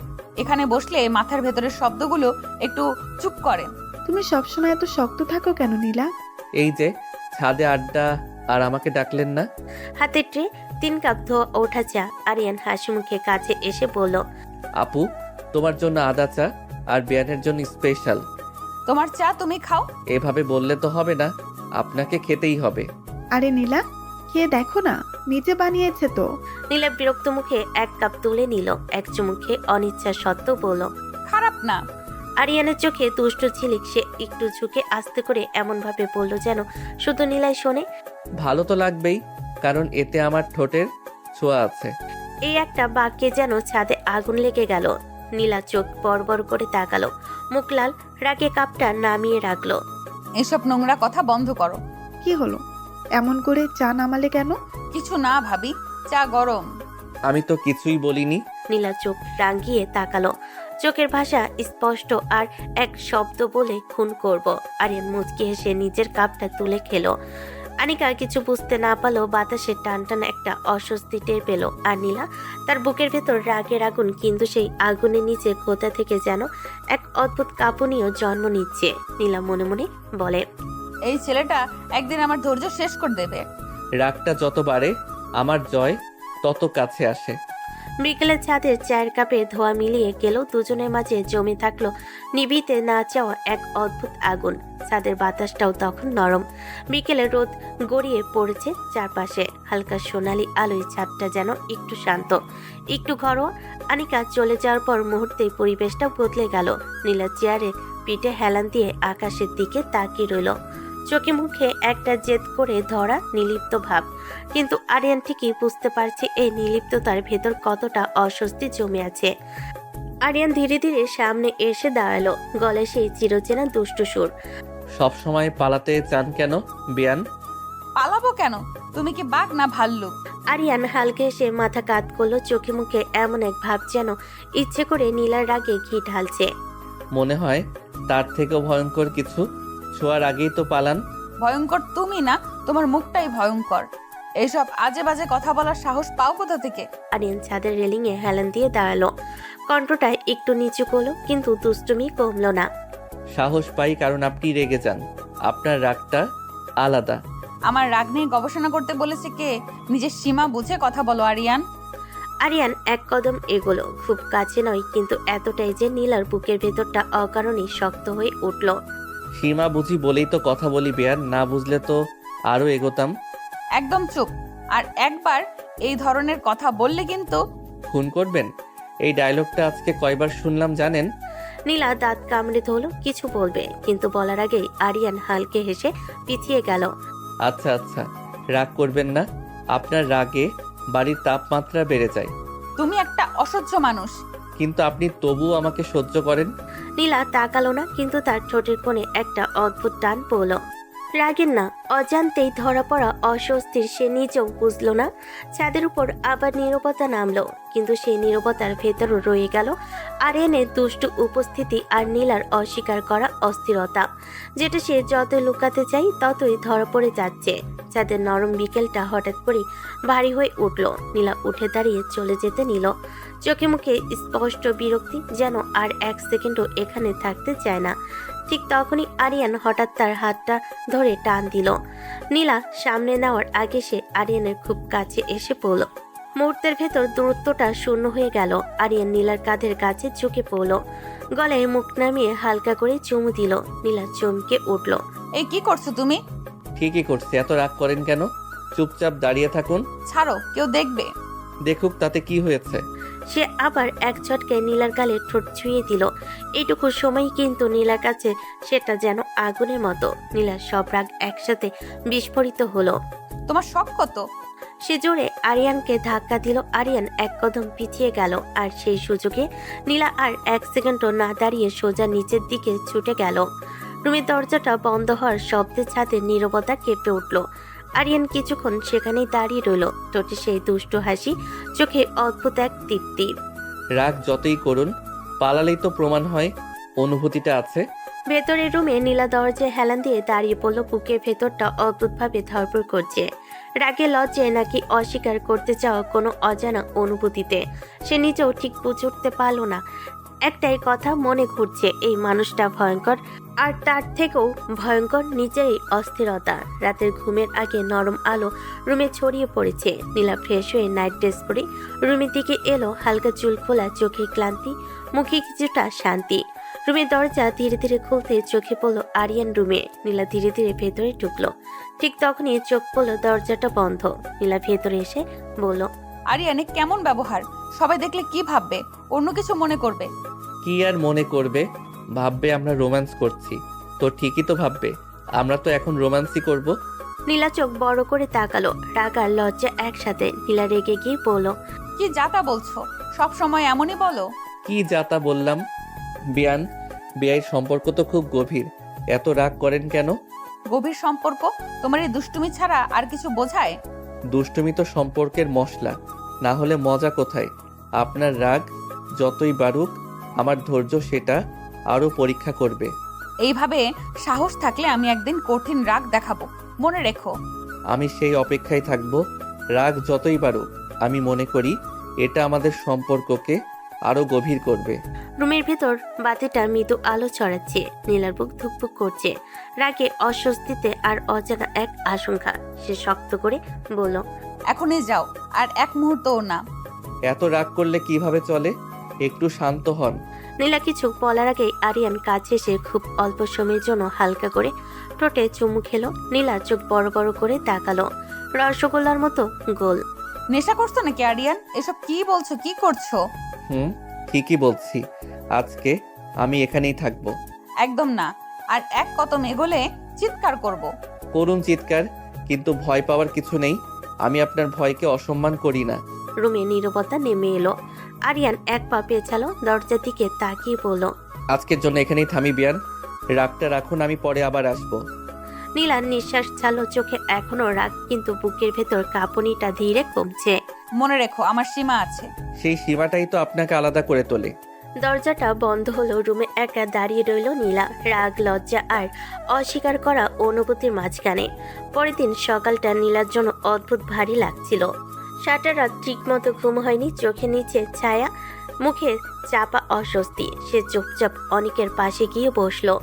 এখানে বসলে মাথার ভেতরের শব্দগুলো একটু চুপ করে।
তুমি সবসময় এত শক্ত থাকো কেন নীলা?
এই যে ছাদে আড্ডা আর আমাকে ডাকলেন না?
হাতে ট্রে 3 কাপ ধোয়া ওঠা চা। আরিয়ান হাসি মুখে কাছে এসে বলল,
আপু, তোমার জন্য আদা চা আর বিয়ানের জন্য স্পেশাল।
তোমার চা তুমি খাও।
এভাবে বললে তো হবে না, আপনাকে খেতেই হবে।
আরে নীলা, খেয়ে দেখো না, নিজে বানিয়েছে তো।
নীলা বিরক্ত মুখে 1 কাপ তুলে নিল। এক চুমুকে অনিচ্ছা সত্ত্বেও বলল,
খারাপ না।
আরিয়ানের চোখে দুষ্ট ঝিলিক। সে একটু ঝুঁকে আস্তে করে এমন ভাবে বলল যেন শুধু নীলাই শোনে।
ভালো তো লাগবেই, কারণ এতে আমার ঠোঁটের ছোঁয়া আছে।
এই একটা বাক্যে যেন ছাদে আগুন লেগে গেল। নীলা চোখ বড় করে তাকালো, মুখ লাল, রাগে কাপটা নামিয়ে রাখলো।
এসব নোংরা কথা বন্ধ করো।
কি হলো, এমন করে চা নামালে কেন?
কিছু না ভাবি, চা গরম।
আমি তো কিছুই বলিনি।
নীলা চোখ রাঙিয়ে তাকালো, চোখের ভাষা স্পষ্ট। আর এক শব্দ বলে খুন করব। আরিয়ান মুচকি হেসে নিজের কাপটা তুলে খেলো। আনিকা কিছু বুঝতে না পারলেও বাতাসে টান একটা অস্বস্তি টের পেল। আর নীলা তার বুকের ভেতর রাগের আগুন, কিন্তু সেই আগুনের নিচে কোথা থেকে যেন এক অদ্ভুত কাঁপুনিও জন্ম নিচ্ছে। নীলা মনে মনে বলে,
এই ছেলেটা একদিন আমার ধৈর্য শেষ করে দেবে।
রাগটা যত বাড়ে আমার জয় তত কাছে আসে।
বিকেলে ছাদের চায়ের কাপে ধোয়া মিলিয়ে গেল। দুজনের মাঝে জমে থাকলো নিভিতে না চাওয়া এক অদ্ভুত আগুন। ছাদের বাতাসটাও তখন নরম। বিকেলে রোদ গড়িয়ে পড়েছে চারপাশে। হালকা সোনালি আলোয় ছাদটা যেন একটু শান্ত, একটু ঘরোয়া। আনিকা চলে যাওয়ার পর মুহূর্তেই পরিবেশটা বদলে গেল। নীলা চেয়ারে পিঠে হেলান দিয়ে আকাশের দিকে তাকিয়ে রইল। চোখে মুখে একটা জেদ করে ধরা নির্লিপ্ত ভাব। কিন্তু আরিয়ান ঠিকই বুঝতে পারছে এই নির্লিপ্ততার ভেতর কতটা অস্বস্তি জমে আছে। আরিয়ান ধীরে ধীরে সামনে এসে দাঁড়ালো, গলায় সেই চিরচেনা দুষ্টু সুর।
সব সময় পালাতে চান কেন বিয়ান?
পালাবো কেন? তুমি কি বাঘ না ভাল্লুক?
আরিয়ান হালকা এসে মাথা কাত করলো। চোখে মুখে এমন এক ভাব যেন ইচ্ছে করে নীলার রাগে ঘি ঢালছে।
মনে হয় তার থেকেও ভয়ঙ্কর কিছু। ছোঁয়ার আগেই তো পালান।
ভয়ঙ্কর তুমি না, তোমার মুখটাই ভয়ঙ্কর। এইসব আজে বাজে কথা বলার সাহস পাও কোথা থেকে?
আরিয়ান ছাদের রেলিং এ হেলান দিয়ে দাঁড়ালো, কণ্ঠটা একটু নিচু করলো, কিন্তু দুষ্টুমি কমলো না।
সাহস পাই কারণ আপনি রেগে যান। আপনার রাগটা আলাদা।
আমার রাগ নিয়ে গবেষণা করতে বলেছে কে? নিজের সীমা বুঝে কথা বলো আরিয়ান।
আরিয়ান এক কদম এগোলো, খুব কাছে নয়, কিন্তু এতটাই যে নীলার বুকের ভেতরটা অকারণেই শক্ত হয়ে উঠল।
সীমা বুঝি বলেই তো কথা বলি বিয়ান, না বুঝলে তো আরো এগোতাম।
একদম চুপ। আর একবার এই ধরনের কথা বললে কিন্তু
খুন করবেন। এই ডায়লগটা আজকে কয়বার শুনলাম জানেন?
নীলা দাঁত কামড়ে ধরল, কিছু বলবে, কিন্তু বলার আগেই আরিয়ান হালকে হেসে পিছিয়ে গেল।
আচ্ছা আচ্ছা, রাগ করবেন না। আপনার রাগে বাড়ির তাপমাত্রা বেড়ে যায়,
তুমি একটা অসহ্য মানুষ।
কিন্তু আপনি তবুও আমাকে সহ্য করেন।
নীলা তাকালো না, কিন্তু তার ঠোঁটের কোণে একটা অদ্ভুত টান পড়ল। রাগের না, অজান্তেই ধরা পড়া অস্বস্তির সে নিজেও বুঝলো না। ছাদের উপর আবার নীরবতা নামলো, কিন্তু সেই নীরবতার ভেতরও রয়ে গেল আরিয়ানের দুষ্টু উপস্থিতি আর নীলার অস্বীকার করা অস্থিরতা, যেটা সে যতই লুকাতে চাই ততই ধরা পড়ে যাচ্ছে। ছাদের নরম বিকেলটা হঠাৎ করে ভারী হয়ে উঠল। নীলা উঠে দাঁড়িয়ে চলে যেতে নিল, চোখে মুখে স্পষ্ট বিরক্তি, যেন আর 1 সেকেন্ডও এখানে থাকতে চায় না। ঠিক তখনই আরিয়ান হঠাৎ তার হাতটা ধরে টান দিল। নীলা সামনে নেওয়ার আগে সে আরিয়ানের খুব কাছে এসে পড়ল। মুহূর্তের ভেতর দূরত্বটা শূন্য হয়ে গেল। আরিয়ান নীলার কাঁধের কাছে ঝুঁকে পড়ল, গলায় মুখ নামিয়ে হালকা করে চুমু দিল। নীলা চমকে উঠল।
এই কি করছো তুমি?
ঠিকই করছি, এত রাগ করেন কেন? চুপচাপ দাঁড়িয়ে থাকুন।
ছাড়ো, কেউ দেখবে।
দেখুক, তাতে কি হয়েছে?
সে আবার এক ঝটকে নীলার গালে ঠোঁট ছুঁয়ে দিল। এইটুকু সময় কিন্তু নীলার কাছে সেটা যেন আগুনের মতো। নীলার সব রাগ একসাথে বিস্ফোরিত হলো।
তোমার শখ কত?
সে জোরে আরিয়ানকে ধাক্কা দিল। আরিয়ান এক কদম পিছিয়ে গেল, আর সেই সুযোগে নীলা আর 1 সেকেন্ডও না দাঁড়িয়ে সোজা নিচের দিকে ছুটে গেল। রুমের দরজাটা বন্ধ হওয়ার শব্দে ছাদের নীরবতা কেঁপে উঠল। আরিয়ান কিছুক্ষণ সেখানেই দাঁড়িয়ে রইল, ঠোঁটে সেই দুষ্টু হাসি, চোখে অদ্ভুত এক তৃপ্তি।
রাগ যতই করুন, পালালেই তো প্রমাণ হয় অনুভূতিটা আছে।
ভেতরের রুমে নীলা দরজায় হেলান দিয়ে দাঁড়িয়ে পড়ল, বুকের ভেতরটা অদ্ভুতভাবে ধরপড় করছে। রাগে লজ্জে নাকি অস্বীকার করতে চাওয়া কোনো অজানা অনুভূতিতে। সে নিজেও ঠিক বুঝে উঠতে পারল না। একটাই কথা মনে ঘুরছে, এই মানুষটা ভয়ঙ্কর, আর তার থেকেও ভয়ঙ্কর নিজেরই অস্থিরতা। রাতের ঘুমের আগে নরম আলো রুমে ছড়িয়ে পড়েছে। নীলা ফ্রেশ হয়ে নাইট ড্রেস পরে রুমের দিকে এলো, হালকা চুল খোলা, চোখে ক্লান্তি, মুখে কিছুটা শান্তি। রুমের দরজা ধীরে ধীরে খুলতে চোখে পড়ল আরিয়ান রুমে। নীলা ধীরে ধীরে ভেতরে ঢুকলো। ঠিক তখনই চোখ পড়ল দরজাটা বন্ধ। নীলা ভেতরে এসে বলল,
আরিয়ানে কেমন ব্যবহার, সবাই দেখলে কি ভাববে? অন্য কিছু মনে করবে।
কি আর মনে করবে? ভাববে আমরা রোম্যান্স করছি। তো ঠিকই তো ভাববে, আমরা তো এখন রোম্যান্সই করব।
নীলা চোখ বড় করে তাকালো, রাগ আর লজ্জা একসাথে। নীলা রেগে গিয়ে বলল,
কি যাতা বলছো? সব সময় এমনই বলো।
কি যাতা বললাম? বিয়ান, বিয়ের সম্পর্ক তো খুব গভীর, এত রাগ করেন কেন?
গভীর সম্পর্ক তোমার এই দুষ্টুমি ছাড়া আর কিছু বোঝায়?
দুষ্টুমি তো সম্পর্কের মশলা, না হলে মজা কোথায়? আপনার রাগ যতই বাড়ুক, আমার ধৈর্য সেটা আরও পরীক্ষা করবে।
এইভাবে সাহস থাকলে আমি একদিন কঠিন রাগ দেখাবো, মনে রেখো।
আমি সেই অপেক্ষায় থাকব। রাগ যতই বাড়ুক, আমি মনে করি এটা আমাদের সম্পর্ককে আরও গভীর করবে।
রুমের ভেতর বাতিটা মৃদু আলো ছড়াচ্ছে। নীলার বুক ধুকপুক করছে, রাগে, অস্বস্তিতে আর অজানা এক আশঙ্কা। সে শক্ত করে বলল,
এখনই যাও, আর এক মুহূর্তও না।
এত রাগ করলে কিভাবে চলে? একটু শান্ত হন।
নীলা কিছু বলার আগেই আরিয়ান কাছে এসে খুব অল্প সময়ের জন্য হালকা করে ঠোঁটে চুমু খেলো। নীলা চোখ বড় বড় করে তাকালো, রসগোল্লার মতো গোল।
নেশা করছো নাকি আরিয়ান? এসব কি বলছো, কি করছো?
ঠিকই বলছি, আজকে আমি এখানেই থাকবো।
একদম না, আর এক কদম এগোলে চিৎকার করব।
করুণ চিৎকার, কিন্তু ভয় পাওয়ার কিছু নেই। আমি আপনার ভয়কে অসম্মান করি না।
রুমে নীরবতা নেমে এলো। আরিয়ান এক পা পেছালো, দরজার দিকে তাকিয়ে বলল,
আজকের জন্য এখানেই থামি বিয়ান, রাগটা রাখুন, আমি পরে আবার আসবো।
নীলার নিঃশ্বাস ছাড়লো, চোখে এখনো রাগ, কিন্তু বুকের ভেতর কাঁপুনিটা ধীরে কমছে।
মনে রেখো, আমার সীমা আছে।
সেই সীমাটাই তো আপনাকে আলাদা করে তোলে।
দরজাটা বন্ধ হলো। রুমে একা দাঁড়িয়ে রইল নীলা, রাগ, লজ্জা আর অস্বীকার করা অনুভূতির মাঝখানে। পরের দিন সকালটা নীলার জন্য অদ্ভুত ভারী লাগছিল। সারাটা রাত ঠিক মতো ঘুম হয়নি, চোখে নিচে ছায়া, মুখে চাপা অস্বস্তি। সে চুপচাপ অনিকের পাশে গিয়ে বসলো।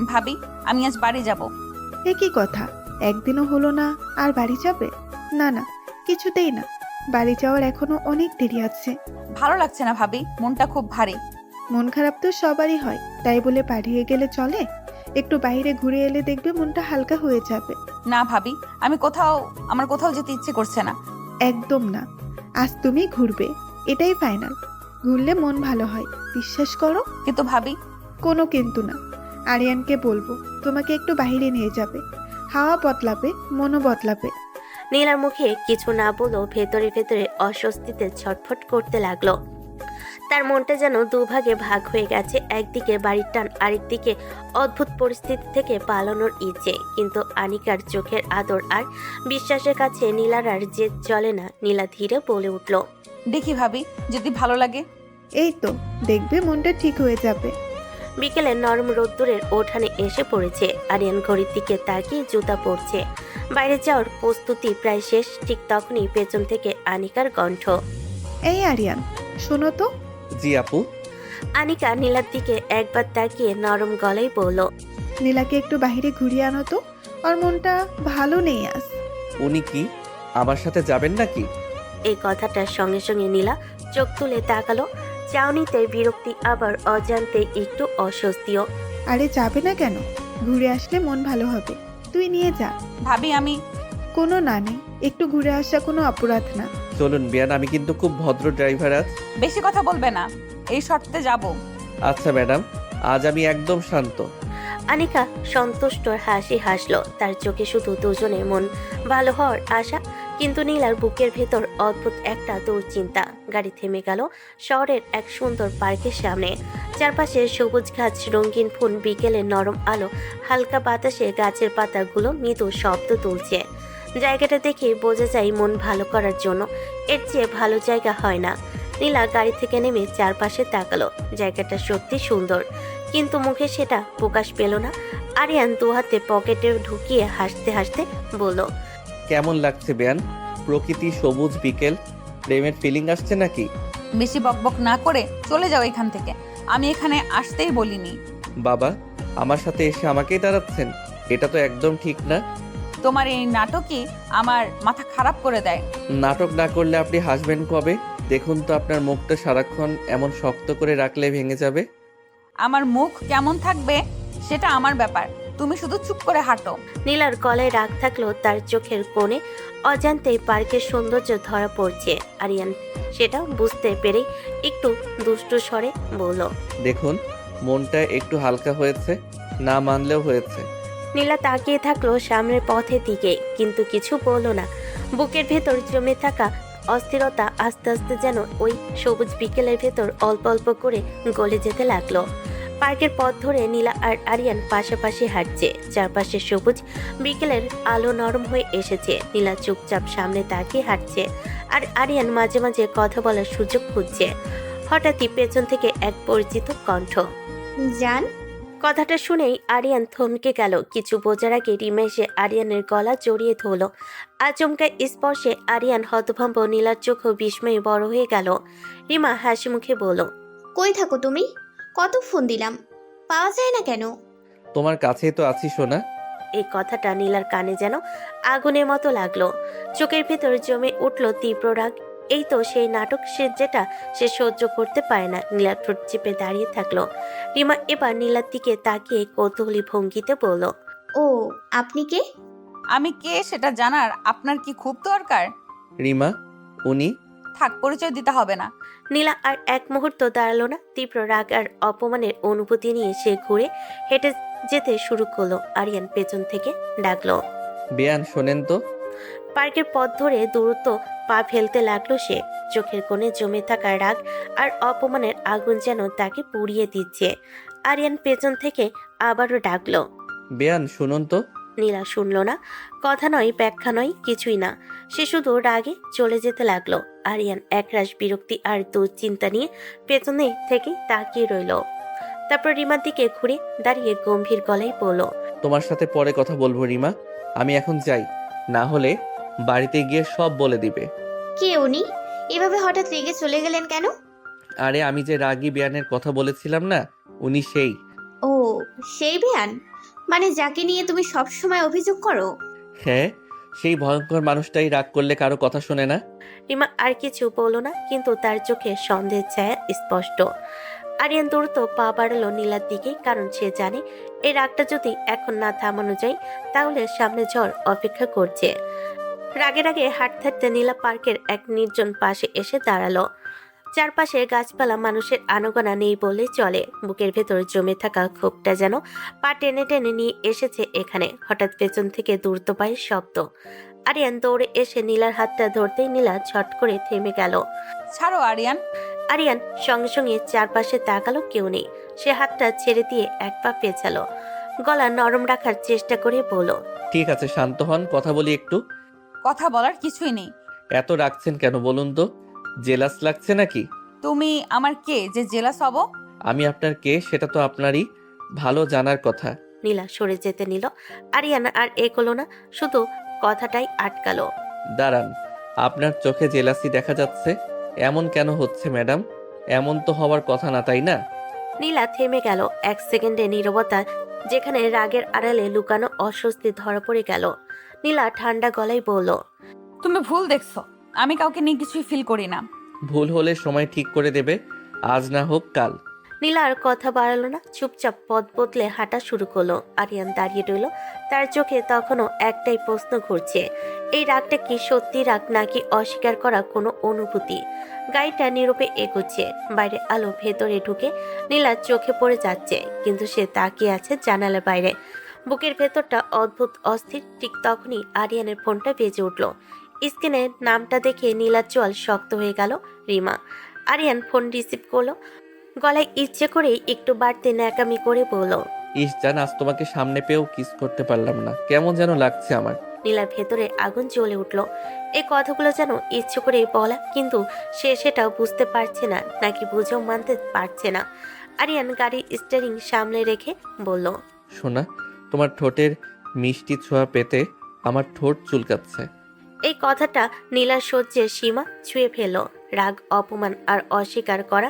ভাবি, আমি আজ বাড়ি যাব।
এ কি কথা, একদিনও হলো না আর বাড়ি যাবে? না না, কিছুতেই না, বাড়ি যাওয়ার এখনো অনেক দেরি আছে।
ভালো লাগছে না ভাবি, মনটা খুব ভারী।
মন খারাপ তো সবারই হয়, তাই বলে পাঠিয়ে গেলে চলে? একটু বাইরে ঘুরে এলে দেখবে মনটা হালকা হয়ে যাবে।
না ভাবি, আমার কোথাও যেতে ইচ্ছে করছে না।
একদম না, আজ তুমি ঘুরবে, এটাই ফাইনাল। ঘুরলে মন ভালো হয়, বিশ্বাস করো।
কিন্তু ভাবি।
কোনো কিন্তু না, আরিয়ানকে বলবো তোমাকে একটু বাইরে নিয়ে যাবে, হাওয়া বদলাবে, মনও বদলাবে।
নীলার মুখে কিছু না বলেও ভেতরে ভেতরে অস্বস্তিতে ছটফট করতে লাগলো। তার মনটা যেন দুভাগে ভাগ হয়ে গেছে, একদিকে বাড়ির টান, আরেকদিকে অদ্ভুত পরিস্থিতি থেকে পালানোর ইচ্ছে। কিন্তু আনিকার চোখের আদর আর বিশ্বাসের কাছে নীলার আর জেদ চলে না। নীলা ধীরে বলে উঠল,
দেখি ভাবি, যদি ভালো লাগে।
এই তো দেখবে মনটা ঠিক হয়ে যাবে।
বিকেলে নরম রোদ্দুরের ওঠানে এসে পড়েছে। আরিয়ান ঘড়ির দিকে তাকিয়ে জুতা পরছে। বাইরে যাওয়ার প্রস্তুতি প্রায় শেষ। ঠিক তখনই পেছন থেকে আনিকার কণ্ঠ,
এই আরিয়ান, শোনো তো।
জি আপু।
আনিকা নীলার দিকে একবার তাকিয়ে নরম গলায় বলল,
নীলাকে একটু বাইরে ঘুরিয়ে আনো তো, ওর মনটা ভালো নেই আজ।
উনি কি আমার সাথে যাবেন নাকি?
এই কথাটার সঙ্গে সঙ্গে নীলা চোখ তুলে তাকালো। চাউনিতে বিরক্তি, আবার অজান্তে একটু অস্বস্তিও।
আরে যাবে না কেন? ঘুরে আসলে মন ভালো হবে, তুই নিয়ে যা।
ভাবি, আমি
কোনো না নেই, একটু ঘুরে আসা কোনো অপরাধ না।
চলুন বিয়ান, আমি কিন্তু খুব ভদ্র ড্রাইভার আজ।
বেশি কথা বলবে না, এই শর্তে যাব।
আচ্ছা ম্যাডাম, আজ আমি একদম শান্ত।
আনিকা সন্তুষ্ট হাসি হাসলো। তার চোখে শুধু দুজনের মন ভালো হওয়ার আশা, কিন্তু নীলার বুকের ভেতর অদ্ভুত একটা দুশ্চিন্তা। গাড়ি থেমে গেল শহরের এক সুন্দর পার্কের সামনে। চারপাশে সবুজ গাছ, রঙিন ফুল, বিকেলে নরম আলো, হালকা বাতাসে গাছের পাতাগুলো মৃদু শব্দ তুলছে। জায়গাটা দেখে বোঝা যায় মন ভালো করার জন্য এর চেয়ে ভালো জায়গা হয় না। নীলা গাড়ি থেকে নেমে চারপাশে তাকালো। জায়গাটা সত্যি সুন্দর, কিন্তু মুখে সেটা প্রকাশ পেল না। আরিয়ান দু হাতে পকেটে ঢুকিয়ে হাসতে হাসতে বলল,
কেমন লাগছে বেয়ান? প্রকৃতি, সবুজ, বিকেল, প্রেমের ফিলিং আসছে নাকি?
বেশি বকবক না করে চলে যাও এখান থেকে। আমি এখানে আসতেই বলিনি।
বাবা, আমার সাথে এসে আমাকেই দাঁড়াচ্ছেন? এটা তো একদম ঠিক না।
তোমার এই নাটকই আমার মাথা খারাপ করে দেয়।
নাটক না করলে আপনি হাসবেন কবে? দেখুন তো, আপনার মুখটা সারাক্ষণ এমন শক্ত করে রাখলে ভেঙে যাবে।
আমার মুখ কেমন থাকবে সেটা আমার ব্যাপার, তুমি শুধু চুপ করে হাঁটো।
নীলার গলায় রাগ থাকলো, তার চোখের কোণে অজান্তেই পার্কের সৌন্দর্য ধরা পড়ছে। আরিয়ান সেটা বুঝতে পেরে একটু দুষ্টু স্বরে বলল,
দেখুন, মনটা একটু হালকা হয়েছে, না মানলেও হয়েছে।
নীলা তাকিয়ে থাকলো সামনের পথের দিকে, কিন্তু কিছু বলল না। বুকের ভেতর জমে থাকা অস্থিরতা আস্তে আস্তে যেন ওই সবুজ বিকেলের ভেতর অল্প অল্প করে গলে যেতে লাগলো। পার্কের পথ ধরে নীলা আর আরিয়ান পাশাপাশি হাঁটছে। চারপাশে সবুজ বিকেলের আলো নরম হয়ে এসেছে। নীলা চুপচাপ সামনে তাকিয়ে হাঁটছে, আর আরিয়ান মাঝে মাঝে কথা বলার সুযোগ খুঁজছে। হঠাৎই পেছন থেকে এক পরিচিত কণ্ঠ।
জান,
কথাটা শুনেই আরিয়ান থমকে গেল। কিছু বোঝার আগে রিমা এসে আরিয়ানের গলা জড়িয়ে ধরল। আচমকা স্পর্শে আরিয়ান হতভম্ব, নীলার চোখও বিস্ময়ে বড় হয়ে গেল। রিমা হাসি মুখে বলল,
কই থাকো তুমি? কত ফোন দিলাম, পাওয়া যায় না কেন?
তোমার কাছেই তো আছি সোনা।
এই কথাটা নীলার কানে যেন আগুনের মতো লাগলো। চোখের ভেতর জমে উঠল তীব্র রাগ। এই তো সেই নাটক, যেটা সে সহ্য করতে পারে না। নীলার ঠোঁট চেপে দাঁড়িয়ে থাকলো। রিমা এবার নীলার দিকে তাকিয়ে কৌতূহলী ভঙ্গিতে বলল,
ও, আপনি কে?
আমি কে সেটা জানার আপনার কি খুব দরকার?
রিমা, উনি।
থাক, পরিচয় দিতে হবে না।
নীলা আর এক মুহূর্ত দাঁড়ালো না। তীব্র রাগ আর অপমানের অনুভূতি নিয়ে সে ঘুরে হেঁটে যেতে শুরু করলো। আরিয়ান পেছন থেকে ডাকলো,
বেয়ান শোনেন তো।
পার্কের পথ ধরে দ্রুত পা ফেলতে লাগলো সে। চোখের কোণে জমে থাকা রাগ আর অপমানের আগুন যেন তাকে পুড়িয়ে দিচ্ছে। আরিয়ান পেছন থেকে আবারও ডাকলো,
বেয়ান শুনুন তো।
নীলা শুনল না। কথা নয়, ব্যাখ্যা নয়, কিছুই না। সে শুধু রাগে চলে যেতে লাগলো। আরিয়ান একরাশ বিরক্তি আর দুশ্চিন্তা নিয়ে পেছনে থেকে তাকিয়ে রইল। তারপর রিমার দিকে ঘুরে দাঁড়িয়ে গম্ভীর গলায় বলল,
তোমার সাথে পরে কথা বলবো রিমা, আমি এখন যাই, না হলে বাড়িতে গিয়ে সব বলে দিবে।
কে উনি? এভাবে হঠাৎ রেগে চলে গেলেন কেন?
আরে আমি যে রাগী বেয়ানের কথা বলেছিলাম না, উনি সেই।
ও, সেই বেয়ান? মানে যাকে নিয়ে তুমি সব সময় অভিযোগ করো?
হ্যাঁ, সেই ভয়ঙ্কর মানুষটাই রাগ করলে কারো কথা শোনে না।
রিমা আর কিছু বলল না, কিন্তু তার চোখে সন্দেহের ছায়া স্পষ্ট। আরিয়ান দ্রুত পা বাড়ালো নীলার দিকে, কারণ সে জানে এই রাগটা যদি এখন না থামানো যায় তাহলে সামনে ঝড় অপেক্ষা করছে। রাগে রাগে হাঁটতে হাঁটতে নীলা পার্কের এক নির্জন পাশে এসে দাঁড়ালো। চারপাশে গাছপালা, মানুষের আনাগোনা নেই বললেই চলে। বুকের ভেতর জমে থাকা ক্ষোভটা যেন পা টেনে টেনে নিয়ে এসেছে এখানে। হঠাৎ পেছন থেকে দ্রুত পায়ের শব্দ। আরিয়ান দৌড়ে এসে নীলার হাতটা ধরতেই নীলা ছট করে থেমে গেল।
ছাড়ো আরিয়ান।
আরিয়ান সঙ্গে সঙ্গে চারপাশে তাকালো, কেউ নেই। সে হাতটা ছেড়ে দিয়ে এক পা পেছালো। গলা নরম রাখার চেষ্টা করে বলল,
ঠিক আছে, শান্ত হন, কথা বলি একটু।
কথা বলার কিছুই নেই।
এত রাখছেন কেন বলুন তো? জেলাস লাগছে নাকি?
তুমি আমার কে যে জেলাস হব?
আমি আপনার কে সেটা তো আপনারই ভালো জানার কথা।
নীলা সরে যেতে নিল। আরিয়ান আর এগোলো না, শুধু কথাটাই আটকালো।
দাঁড়ান, আপনার চোখে জেলাসি দেখা যাচ্ছে। এমন কেন হচ্ছে ম্যাডাম? এমন তো হওয়ার কথা না, তাই না?
নীলা থেমে গেল। এক সেকেন্ডে নীরবতা, যেখানে রাগের আড়ালে লুকানো অস্বস্তি ধরা পড়ে গেল। নীলা ঠান্ডা গলায় বলল,
তুমি ভুল দেখছো। আমি কাউকে নিয়ে কিছুই ফিল করি না।
ভুল হলে সময় ঠিক করে দেবে, আজ না হোক কাল।
নীলা আর কথা বাড়ালো না, চুপচাপ পথ বদলে হাঁটা শুরু করলো। আরিয়ান দাঁড়িয়ে রইল। তার চোখে তখনও একটাই প্রশ্ন ঘুরছে, এই রাগটা কি সত্যি রাগ নাকি অস্বীকার করা কোনো অনুভূতি? গাড়িটা নীরবে এগোচ্ছে। বাইরে আলো ভেতরে ঢুকে নীলার চোখে পড়ে যাচ্ছে, কিন্তু সে তাকিয়ে আছে জানালার বাইরে। বুকের ভেতরটা অদ্ভুত অস্থির। ঠিক তখনই আরিয়ানের ফোনটা বেজে উঠল। স্ক্রিনে নামটা দেখে নীলার চোয়াল শক্ত হয়ে গেল। রিমা। আরিয়ান ফোন রিসিভ করলো। গলায় ইচ্ছে করে একটু বাড়তি ন্যাকামি করে বলল,
ইস জান, আজ তোমাকে সামনে পেয়েও কিস করতে পারলাম না, কেমন যেন লাগছে আমার।
নীলার ভেতরে আগুন জ্বলে উঠল। এই কথাগুলো যেন ইচ্ছে করেই বলা, কিন্তু সে সেটাও বুঝতে পারছে না, নাকি বুঝেও মানতে পারছে না। আরিয়ান গাড়ির স্টিয়ারিং সামনে রেখে বলল,
সোনা, তোমার ঠোঁটের মিষ্টি ছোঁয়া পেতে আমার ঠোঁট চুলকাচ্ছে।
এই কথাটা নীলার সহ্যের সীমা ছুঁয়ে ফেলল। রাগ, অপমান আর অস্বীকার করা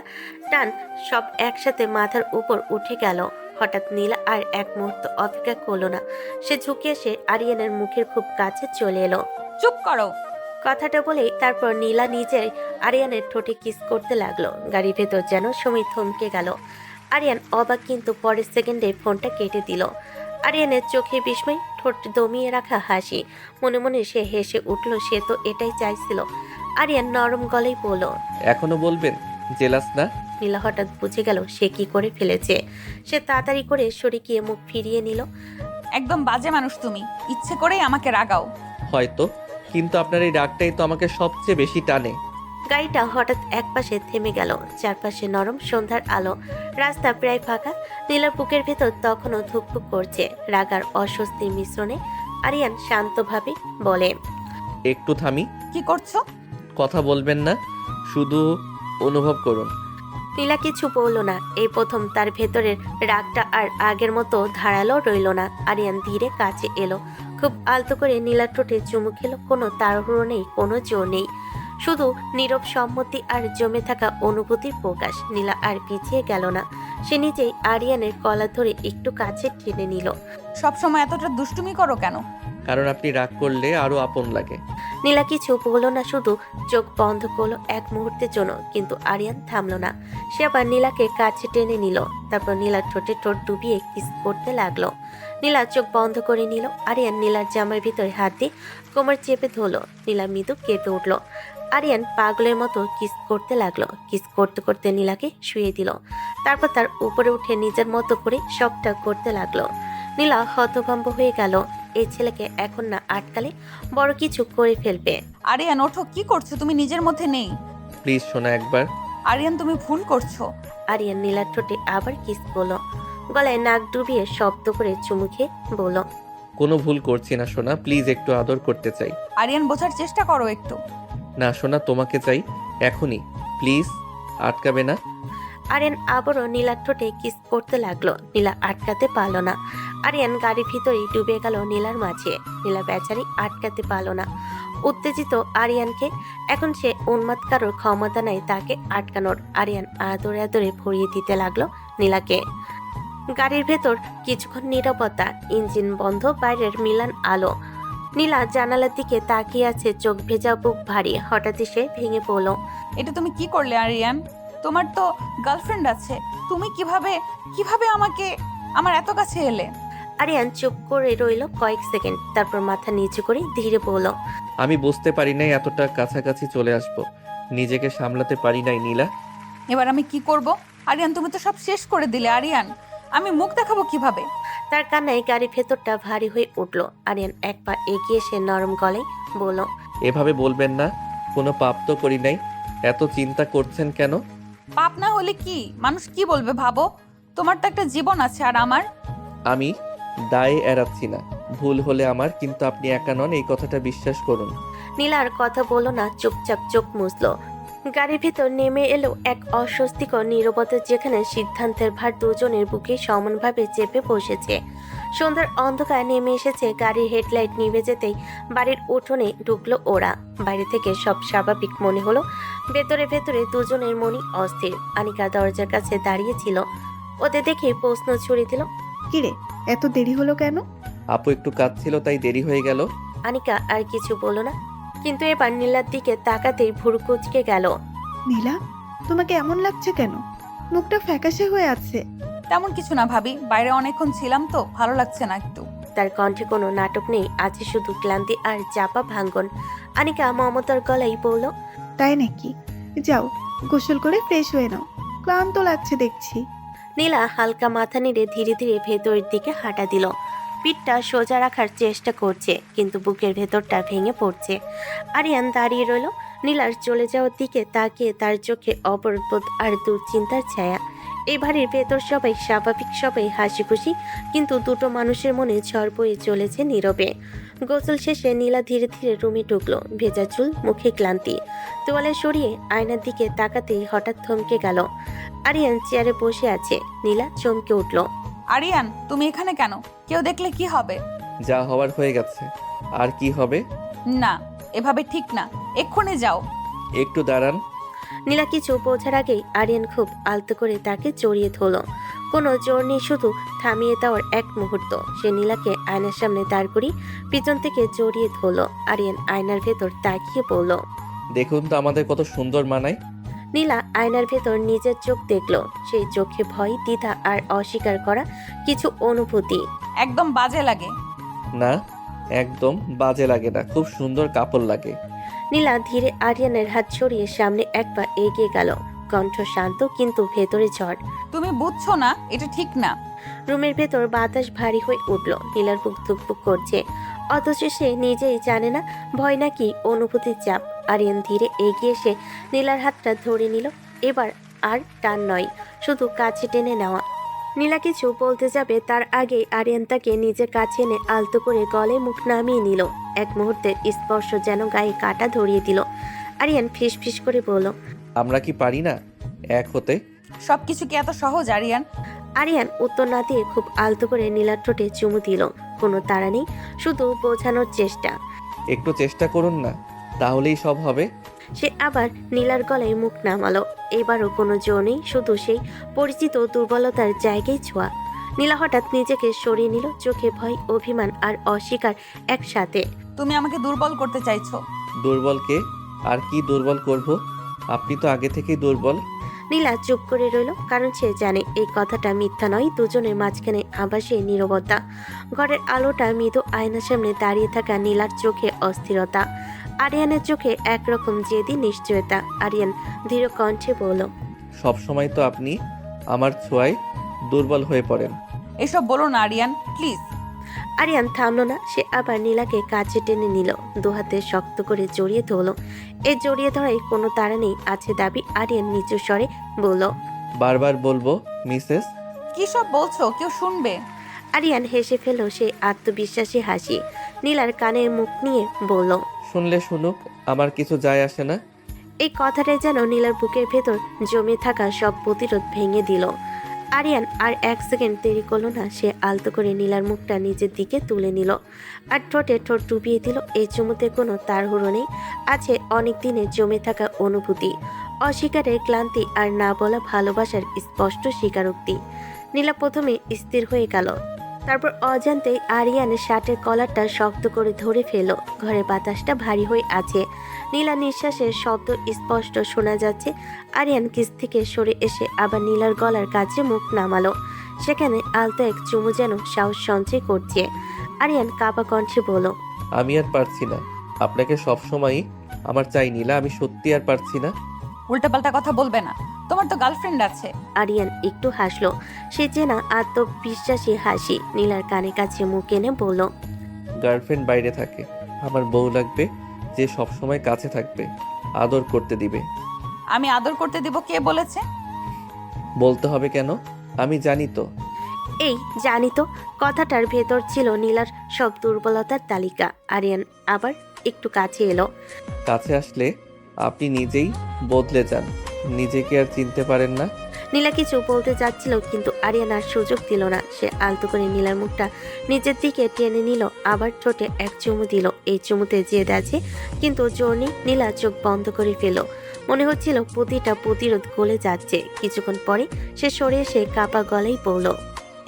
টান সব একসাথে মাথার উপর উঠে গেল। হঠাৎ নীলা আর এক মুহূর্ত অপেক্ষা করলো না। সে ঝুঁকে এসে আরিয়ানের মুখের খুব কাছে চলে এলো।
চুপ করো।
কথাটা বলেই তারপর নীলা নিজের আরিয়ানের ঠোঁটে কিস করতে লাগলো। গাড়ির ভেতর যেন সময় থমকে গেল। আরিয়ান অবাক, কিন্তু পরের সেকেন্ডে ফোনটা কেটে দিল। আরিয়ানের চোখে বিস্ময়, ঠোঁট দমিয়ে রাখা হাসি। মনে মনে সে হেসে উঠল, সে তো এটাই চাইছিল। আরিয়ান নরম গলায় বলল,
এখনো বলবেন জেলাস না?
নীলা হঠাৎ বুঝে গেল সে কি করে ফেলেছে। সে তাড়াতাড়ি করে সরে গিয়ে মুখ ফিরিয়ে নিল।
একদম বাজে মানুষ তুমি, ইচ্ছে করেই আমাকে রাগাও।
হয়তো, কিন্তু আপনার এই রাগটাই তো আমাকে সবচেয়ে বেশি টানে।
গাড়িটা হঠাৎ একপাশে থেমে গেল। চারপাশে নরম সন্ধ্যার আলো, রাস্তা প্রায় ফাঁকা। নীলার বুকের ভেতর তখনও ধুকপুক করছে রাগ আর অস্বস্তির মিশ্রণে। আরিয়ান শান্তভাবে বলে,
একটু থামি।
কি করছো?
কথা বলবেন না, শুধু অনুভব করুন।
নীলা কিছু বলল না। এই প্রথম তার ভেতরের রাগটা আর আগের মতো ধারালো রইল না। আরিয়ান ধীরে কাছে এলো, খুব আলতো করে নীলার ঠোঁটে চুমু খেলো। কোনো তাড়াহুড়ো নেই, কোনো জোর নেই, শুধু নীরব সম্মতি আর জমে থাকা অনুভূতির প্রকাশ। নীলা আর পিছিয়ে গেল না, সে নিজেই আরিয়ানের গলা ধরে একটু কাছে টেনে নিল।
সবসময় এতটা দুষ্টুমি করো কেন?
কারণ আপনি রাগ করলে আরো আপন লাগে।
নীলা কিছু বলল না, শুধু চোখ বন্ধ করলো এক মুহূর্তের জন্য। কিন্তু আরিয়ান থামলো না। সে আবার নীলাকে কাছে টেনে নিল। তারপর নীলার ঠোঁটে ঠোঁট ডুবিয়ে কিস করতে লাগলো। নীলা চোখ বন্ধ করে নিল। আরিয়ান নীলার জামার ভিতরে হাত দিয়ে কোমর চেপে ধরলো। নীলা মৃদু কেঁপে উঠল। আরিয়ান পাগলের মতো কিস করতে লাগলো। কিস করতে করতে নীলাকে শুয়ে দিল। তারপর তার উপরে উঠে নিজের মতো করে সবটা করতে লাগলো। নীলা হতভম্ব হয়ে গেল। এই ছেলেকে এখন না আটকালে বড় কিছু করে ফেলবে।
আরিয়ান ওঠো, কি করছো তুমি? নিজের মধ্যে নেই।
প্লিজ শোনা একবার।
আরিয়ান তুমি ভুল করছো।
আরিয়ান নীলার ঠোঁটে আবার কিস করলো। গলায় নাক ডুবিয়ে শব্দ করে চুমু খেয়ে বলল,
কোনো ভুল করছি না সোনা, প্লিজ একটু আদর করতে চাই।
আরিয়ান বোঝার চেষ্টা করো একটু।
না সোনা, তোমাকে চাই এখনই, প্লিজ, আটকাবে না।
আরিয়ান আবারও নীলার ঠোঁটে কিস করতে লাগলো। নীলা আটকাতে পারল না। আরিয়ান গাড়ির ভিতরেই ডুবে গেল নীলার মাঝে। নীলা বেচারি আটকাতে পারল না উত্তেজিত আরিয়ানকে। এখন সে উন্মাদ কারোর ক্ষমতা নাই তাকে আটকানোর। আরিয়ান আদরে আদরে ভরিয়ে দিতে লাগলো নীলাকে। গাড়ির ভেতর কিছুক্ষণ নীরবতা, ইঞ্জিন বন্ধ, বাইরের মিলান আলো। নীলা জানালার দিকে তাকিয়ে আছে, চোখ ভেজা, বুক ভারী। হঠাৎই সে ভেঙে পড়ল।
এটা তুমি কি করলে আরিয়ান? তোমার তো গার্লফ্রেন্ড আছে, তুমি কিভাবে আমার এত কাছে এলে?
আরিয়ান চুপ করে রইল কয়েক সেকেন্ড, তারপর মাথা নিচু করে ধীরে বলল,
আমি বুঝতে পারি নাই এতটা কাছাকাছি চলে আসবো, নিজেকে সামলাতে পারি নাই নীলা।
এবার আমি কি করব? আরিয়ান তুমি তো সব শেষ করে দিলে। আরিয়ান আমি মুখ দেখাবো কিভাবে?
তার কান্নায় গাড়ির ভেতরটা ভারী হয়ে উঠল। আরিয়ান এক পা এগিয়ে এসে নরম গলায় বলল,
এভাবে বলবেন না, কোনো পাপ তো করি নাই, এত চিন্তা করছেন কেন?
পাপ না হলে কি, মানুষ কি বলবে ভাবো? তোমার তো একটা জীবন আছে, আর আমার?
আমি দায় এড়াচ্ছি না, ভুল হলে আমার, কিন্তু আপনি একা নন, এই কথাটা বিশ্বাস করুন।
নীলা আর কথা বলল না, চুপচাপ চোখ মুছল। গাড়ির ভিতর নেমে এলো এক অস্বস্তিকর নীরবতা, যেখানে সিদ্ধান্তের ভার দুজনের বুকে সমানভাবে চেপে বসেছে। সন্ধ্যার অন্ধকার নেমে এসেছে। গাড়ির হেডলাইট নিভে যেতেই বাড়ির উঠোনে ঢুকলো ওরা। বাইরে থেকে সব স্বাভাবিক মনে হলো, ভেতরে ভেতরে দুজনের মনই অস্থির। আনিকা দরজার কাছে দাঁড়িয়েছিল, ওদের দেখে প্রশ্ন ছুড়ে দিল,
কিরে, এত দেরি হলো কেন?
আপু একটু কাজ ছিল, তাই দেরি হয়ে গেল।
আনিকা আর কিছু বলল না, কিন্তু এবার নীলার দিকে তাকাতেই ভুরু কুঁচকে গেল।
নীলা, তোমাকে এমন লাগছে কেন? মুখটা ফ্যাকাশে হয়ে আছে।
তেমন কিছু না ভাবি, বাইরে অনেকক্ষণ ছিলাম তো, ভালো লাগছে না একটু।
তার কণ্ঠে কোনো নাটক নেই, আছে শুধু ক্লান্তি আর চাপা ভাঙ্গন। আনিকা মমতার গলায় বলল,
তাই নাকি? যাও, গোসল করে ফ্রেশ হয়ে নাও, ক্লান্ত লাগছে দেখছি।
নীলা হালকা মাথা নেড়ে ধীরে ধীরে ভেতরের দিকে হাঁটা দিল। পিঠটা সোজা রাখার চেষ্টা করছে, কিন্তু বুকের ভেতরটা ভেঙে পড়ছে। আরিয়ান দাঁড়িয়ে রইল, নীলার চলে যাওয়ার দিকে তাকিয়ে। তার চোখে অপরাধবোধ আর দুশ্চিন্তার ছায়া। এই বাড়ির ভেতর সবাই স্বাভাবিক, সবাই হাসি খুশি, কিন্তু দুটো মানুষের মনে ঝড় বয়ে চলেছে নীরবে। গোসল শেষে নীলা ধীরে ধীরে রুমে ঢুকলো। ভেজা চুল, মুখে ক্লান্তি। তোয়ালে সরিয়ে আয়নার দিকে তাকাতেই হঠাৎ থমকে গেল। আরিয়ান চেয়ারে বসে আছে। নীলা চমকে উঠল।
আরিয়ান, তুমি এখানে কেন? কেউ দেখলে কি হবে?
যা হওয়ার হয়ে গেছে, আর কি হবে?
না, এভাবে ঠিক না, এক্ষুনি যাও।
একটু দাঁড়ান।
নীলা কিছু বোঝার আগেই আরিয়ান খুব আলতো করে তাকে জড়িয়ে ধরল। কোনো জোর নেই, শুধু থামিয়ে দেওয়ার এক মুহূর্ত। সে নীলাকে আয়নার সামনে দাঁড় করি পিছন থেকে জড়িয়ে ধরল। আরিয়ান আয়নার ভেতর তাকিয়ে বলল।
দেখুন তো আমাদের কত সুন্দর মানায়।
নীলা আয়নার ভেতর নিজের চোখ দেখল। সেই চোখে ভয়, দ্বিধা আর অস্বীকার করা কিছু অনুভূতি।
একদম বাজে লাগে।
না, একদম বাজে লাগে না, খুব সুন্দর কাপড় লাগে।
নীলা ধীরে আরিয়ানের হাত ছড়িয়ে সামনে একবার এগিয়ে গেল। কণ্ঠ শান্ত, কিন্তু ভেতরে ঝড়।
তুমি বুঝছো না, এটা ঠিক না।
রুমের ভেতর বাতাস ভারী হয়ে উঠল। নীলার বুক ধুকপুক করছে, অথচ সে নিজেই জানে না ভয় নাকি অনুভূতির চাপ। আরিয়ান ধীরে এগিয়ে এসে নীলার হাতটা ধরে নিল। এবার আর টান নয়, শুধু কাছে টেনে নেওয়া। নীলা কিছু বলতে যাবে তার আগেই আরিয়ান তাকে নিজের কাছে এনে আলতো করে গলে মুখ নামিয়ে নিল। এক মুহূর্তের স্পর্শ যেন গায়ে কাটা ধরিয়ে দিল। আরিয়ান ফিস ফিস করে বলল।
আমরা কি পারি না এক হতে?
সবকিছু কি এত সহজ আরিয়ান?
আরিয়ান উত্তর না দিয়ে খুব আলতো করে নীলার ঠোঁটে চুমু দিল। কোনো তাড়া নেই, শুধু বোঝানোর চেষ্টা।
একটু চেষ্টা করুন না, তাহলেই সব হবে।
সে আবার নীলার গলায় মুখ নামালো। এবারও কোনো জোর নেই, শুধু সেই পরিচিত দুর্বলতার জায়গায় ছোঁয়া। নীলা হঠাৎ নিজেকে সরিয়ে নিল, চোখে ভয়, অভিমান আর অস্বীকার একসাথে।
তুমি আমাকে দুর্বল করতে চাইছো।
দুর্বলকে আর কি দুর্বল করব? আপনি তো আগে থেকেই দুর্বল।
নীলা চুপ করে রইল, কারণ সে জানে এই কথাটা মিথ্যা নয়। দুজনের মাঝখানে আবার সেই নীরবতা। ঘরের আলোটা মৃদু আয়নার সামনে দাঁড়িয়ে থাকা নীলার চোখে অস্থিরতা, আরিয়ানের চোখে একরকম জেদি নিশ্চয়তা। আরিয়ান ধীর কণ্ঠে বলল।
সব সময় তো আপনি আমার ছোঁয়ায় দুর্বল হয়ে পড়েন।
এসব বলো না আরিয়ান, প্লিজ।
আরিয়ান থামল না। সে আবার নীলাকে কাছে টেনে নিল, দুহাতে শক্ত করে জড়িয়ে ধরল। এই জড়িয়ে ধরাই কোনো তাড়া নেই, আছে দাবি। আরিয়ান নিচু স্বরে বলল।
বারবার বলবো মিসেস।
কি সব বলছো? কেউ শুনবে।
আরিয়ান হেসে ফেলল, সে আত্মবিশ্বাসী হাসি। নীলার কানে মুখ নিয়ে বলল।
শুনলে শুনুক, আমার কিছু যায় আসে না।
এই কথাটাই যেন নীলার বুকের ভেতর জমে থাকা সব প্রতিরোধ ভেঙে দিল। আরিয়ান আর এক সেকেন্ড দেরি করলো না। সে আলতো করে নীলার মুখটা নিজের দিকে তুলে নিল আর ঠোঁটে ঠোঁট ডুবিয়ে দিল। এই চুমুতে কোনো তাড়াহুড়ো নেই, আছে অনেক দিনের জমে থাকা অনুভূতি, অস্বীকারের ক্লান্তি আর না বলা ভালোবাসার স্পষ্ট স্বীকারোক্তি। নীলা প্রথমে স্থির হয়ে গেল, তারপর অজান্তেই আরিয়ানের শার্টের কলারটা শক্ত করে ধরে ফেলল। ঘরের বাতাসটা ভারী হয়ে আছে, নীলা নিঃশ্বাসের শব্দ স্পষ্ট শোনা যাচ্ছে। আরিয়ান কিস থেকে সরে এসে আবার নীলার গলার কাছে মুখ নামালো। সেখানে আলতো এক চুমু যেন সাহস সঞ্চয় করছে। আরিয়ান কাঁপা কণ্ঠে বলল।
আমি আর পারছি না, আপনাকে সবসময়ই আমার চাই নীলা, আমি সত্যি আর পারছি না।
উল্টাপাল্টা কথা বলবে না, তোমার তো গার্লফ্রেন্ড আছে।
আরিয়ান একটু হাসলো, সে চেনা আত্মবিশ্বাসী হাসি। নীলার কানে কাছে মুখ এনে বলল।
গার্লফ্রেন্ড বাইরে থাকে, আমার বউ লাগবে যে সবসময় কাছে থাকবে, আদর করতে দিবে।
আমি আদর করতে দিব? কে বলেছে?
বলতে হবে কেন? আমি জানি তো।
এই জানি তো কথাটার ভেতর ছিল নীলার সব দুর্বলতার তালিকা। আরিয়ান আবার একটু কাছে এলো।
কাছে আসলে আপনি নিজেই বদলে যান, নিজেকে আর চিনতে পারেন না।
নীলা কিছু বলতে যাচ্ছিল, কিন্তু আরিয়ান আর সুযোগ দিল না। সে আলতো করে নীলার মুখটা নিজের দিকে টেনে নিল, আবার ঠোঁটে এক চুমু দিল। এই চুমুতে জেদ আছে, কিন্তু জোর নেই। নীলা চোখ বন্ধ করে ফেল। মনে হচ্ছিল প্রতিটা প্রতিরোধ গলে যাচ্ছে। কিছুক্ষণ পরে সে সরে এসে কাপা গলায় বলল।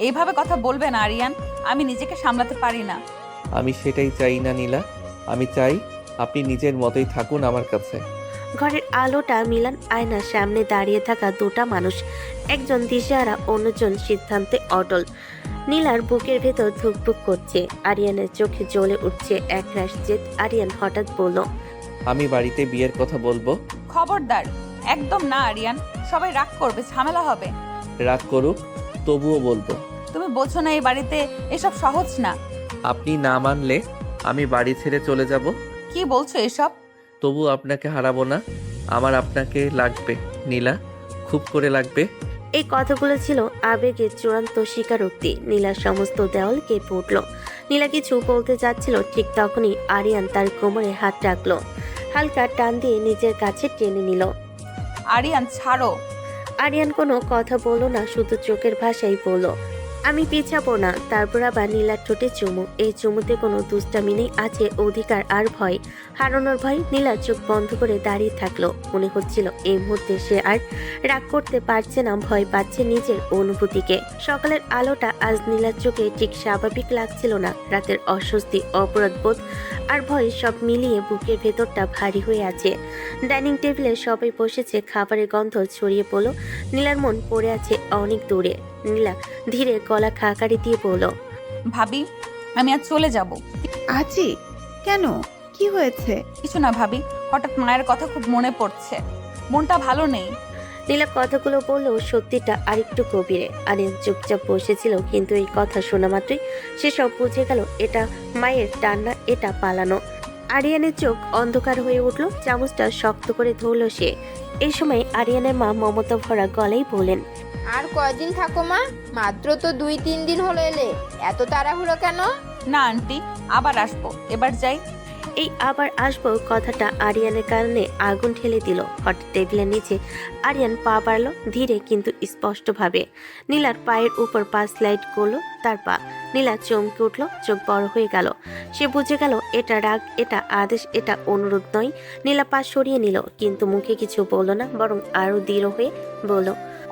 এইভাবে কথা বলবে না আরিয়ান, আমি নিজেকে সামলাতে পারি না।
আমি সেটাই চাই না নীলা, আমি চাই আপনি নিজের মতোই থাকুন আমার কাছে।
ঘরের আলোটা মিলান আয়নার সামনে দাঁড়িয়ে থাকা দুটা মানুষ, একজন দিশেহারা, অন্যজন সিদ্ধান্তে অটল। নীলার বুকের ভেতর ধুকপুক করছে, আরিয়ানের চোখে জ্বলে উঠছে একরাশ জেদ। আরিয়ান হঠাৎ বলল।
আমি বাড়িতে বিয়ের কথা বলবো।
খবরদার, একদম না আরিয়ান, সবাই রাগ করবে, ঝামেলা হবে।
রাগ করুক, তবুও বলবো।
তুমি বোঝো না এই বাড়িতে এসব সহজ না।
আপনি না মানলে আমি বাড়ি ছেড়ে চলে যাব।
কি বলছো এসব?
তবু আপনাকে হারাবো না, আমার আপনাকে লাগবে নীলা, খুব করে লাগবে।
এই কথাগুলো ছিল আবেগের চূড়ান্ত স্বীকারোক্তি। নীলার সমস্ত দেওয়াল কেঁপে উঠল। নীলা কিছু বলতে যাচ্ছিল, ঠিক তখনই আরিয়ান তার কোমরে হাত রাখলো, হালকা টান দিয়ে নিজের কাছে টেনে নিল।
আরিয়ান ছাড়ো।
আরিয়ান কোনো কথা বলল না, শুধু চোখের ভাষাই বলল, আমি পিছাবো না। তারপর আবার নীলার ঠোঁটে চুমু। এই চুমুতে কোনো দুষ্টামি নেই, আছে অধিকার আর ভয়, হারানোর ভয়। নীলা চোখ বন্ধ করে দাঁড়িয়ে থাকলো। মনে হচ্ছিল এই মুহূর্তে সে আর রাগ করতে পারছে না, ভয় পাচ্ছে নিজের অনুভূতিকে। সকালের আলোটা আজ নীলার চোখে ঠিক স্বাভাবিক লাগছিল না। রাতের অস্বস্তি, অপরাধবোধ আর ভয় সব মিলিয়ে বুকের ভেতরটা ভারী হয়ে আছে। ডাইনিং টেবিলে সবাই বসেছে, খাবারের গন্ধ ছড়িয়ে পড়লো। নীলার মন পড়ে আছে অনেক দূরে। নীলা ধীরে গলা খাকারি দিয়ে বলল,
ভাবি আমি আজ চলে যাব।
আজই? কেন, কি হয়েছে?
কিছু না ভাবি, হঠাৎ মায়ের কথা খুব মনে পড়ছে, মনটা ভালো নেই।
নীলা কথাগুলো বললেও সত্যিটা আরেকটু গভীরে। আরিয়ান চুপচাপ বসেছিল, কিন্তু এই কথা শোনা মাত্রই সে সব বুঝে গেল। এটা মায়ের টান না, এটা পালানো। আরিয়ানের চোখ অন্ধকার হয়ে উঠল, চামচটা শক্ত করে ধরল সে। এই সময় আরিয়ানের মা মমতা ভরা গলায় বলেন,
আর কয়দিন থাকো মা? মাত্র তো 2-3 দিন হলো এলে, এত তাড়াহুড়ো কেন?
না আন্টি, আবার আসবো, এবার যাই।
এই আবার আসবো কথাটা আরিয়ানের কারণে আগুন ঠেলে দিল। হঠাৎ টেবিলের নিচে আরিয়ান পা বাড়লো, ধীরে কিন্তু স্পষ্টভাবে। নীলার পায়ের উপর পা স্লাইড করলো তার পা। নীলা চমকে উঠল, চোখ বড় হয়ে গেল। সে বুঝে গেল এটা রাগ, এটা আদেশ, এটা অনুরোধ নয়। নীলা পা সরিয়ে নিল, কিন্তু মুখে কিছু বলল না, বরং আরো দৃঢ় হয়ে বলল,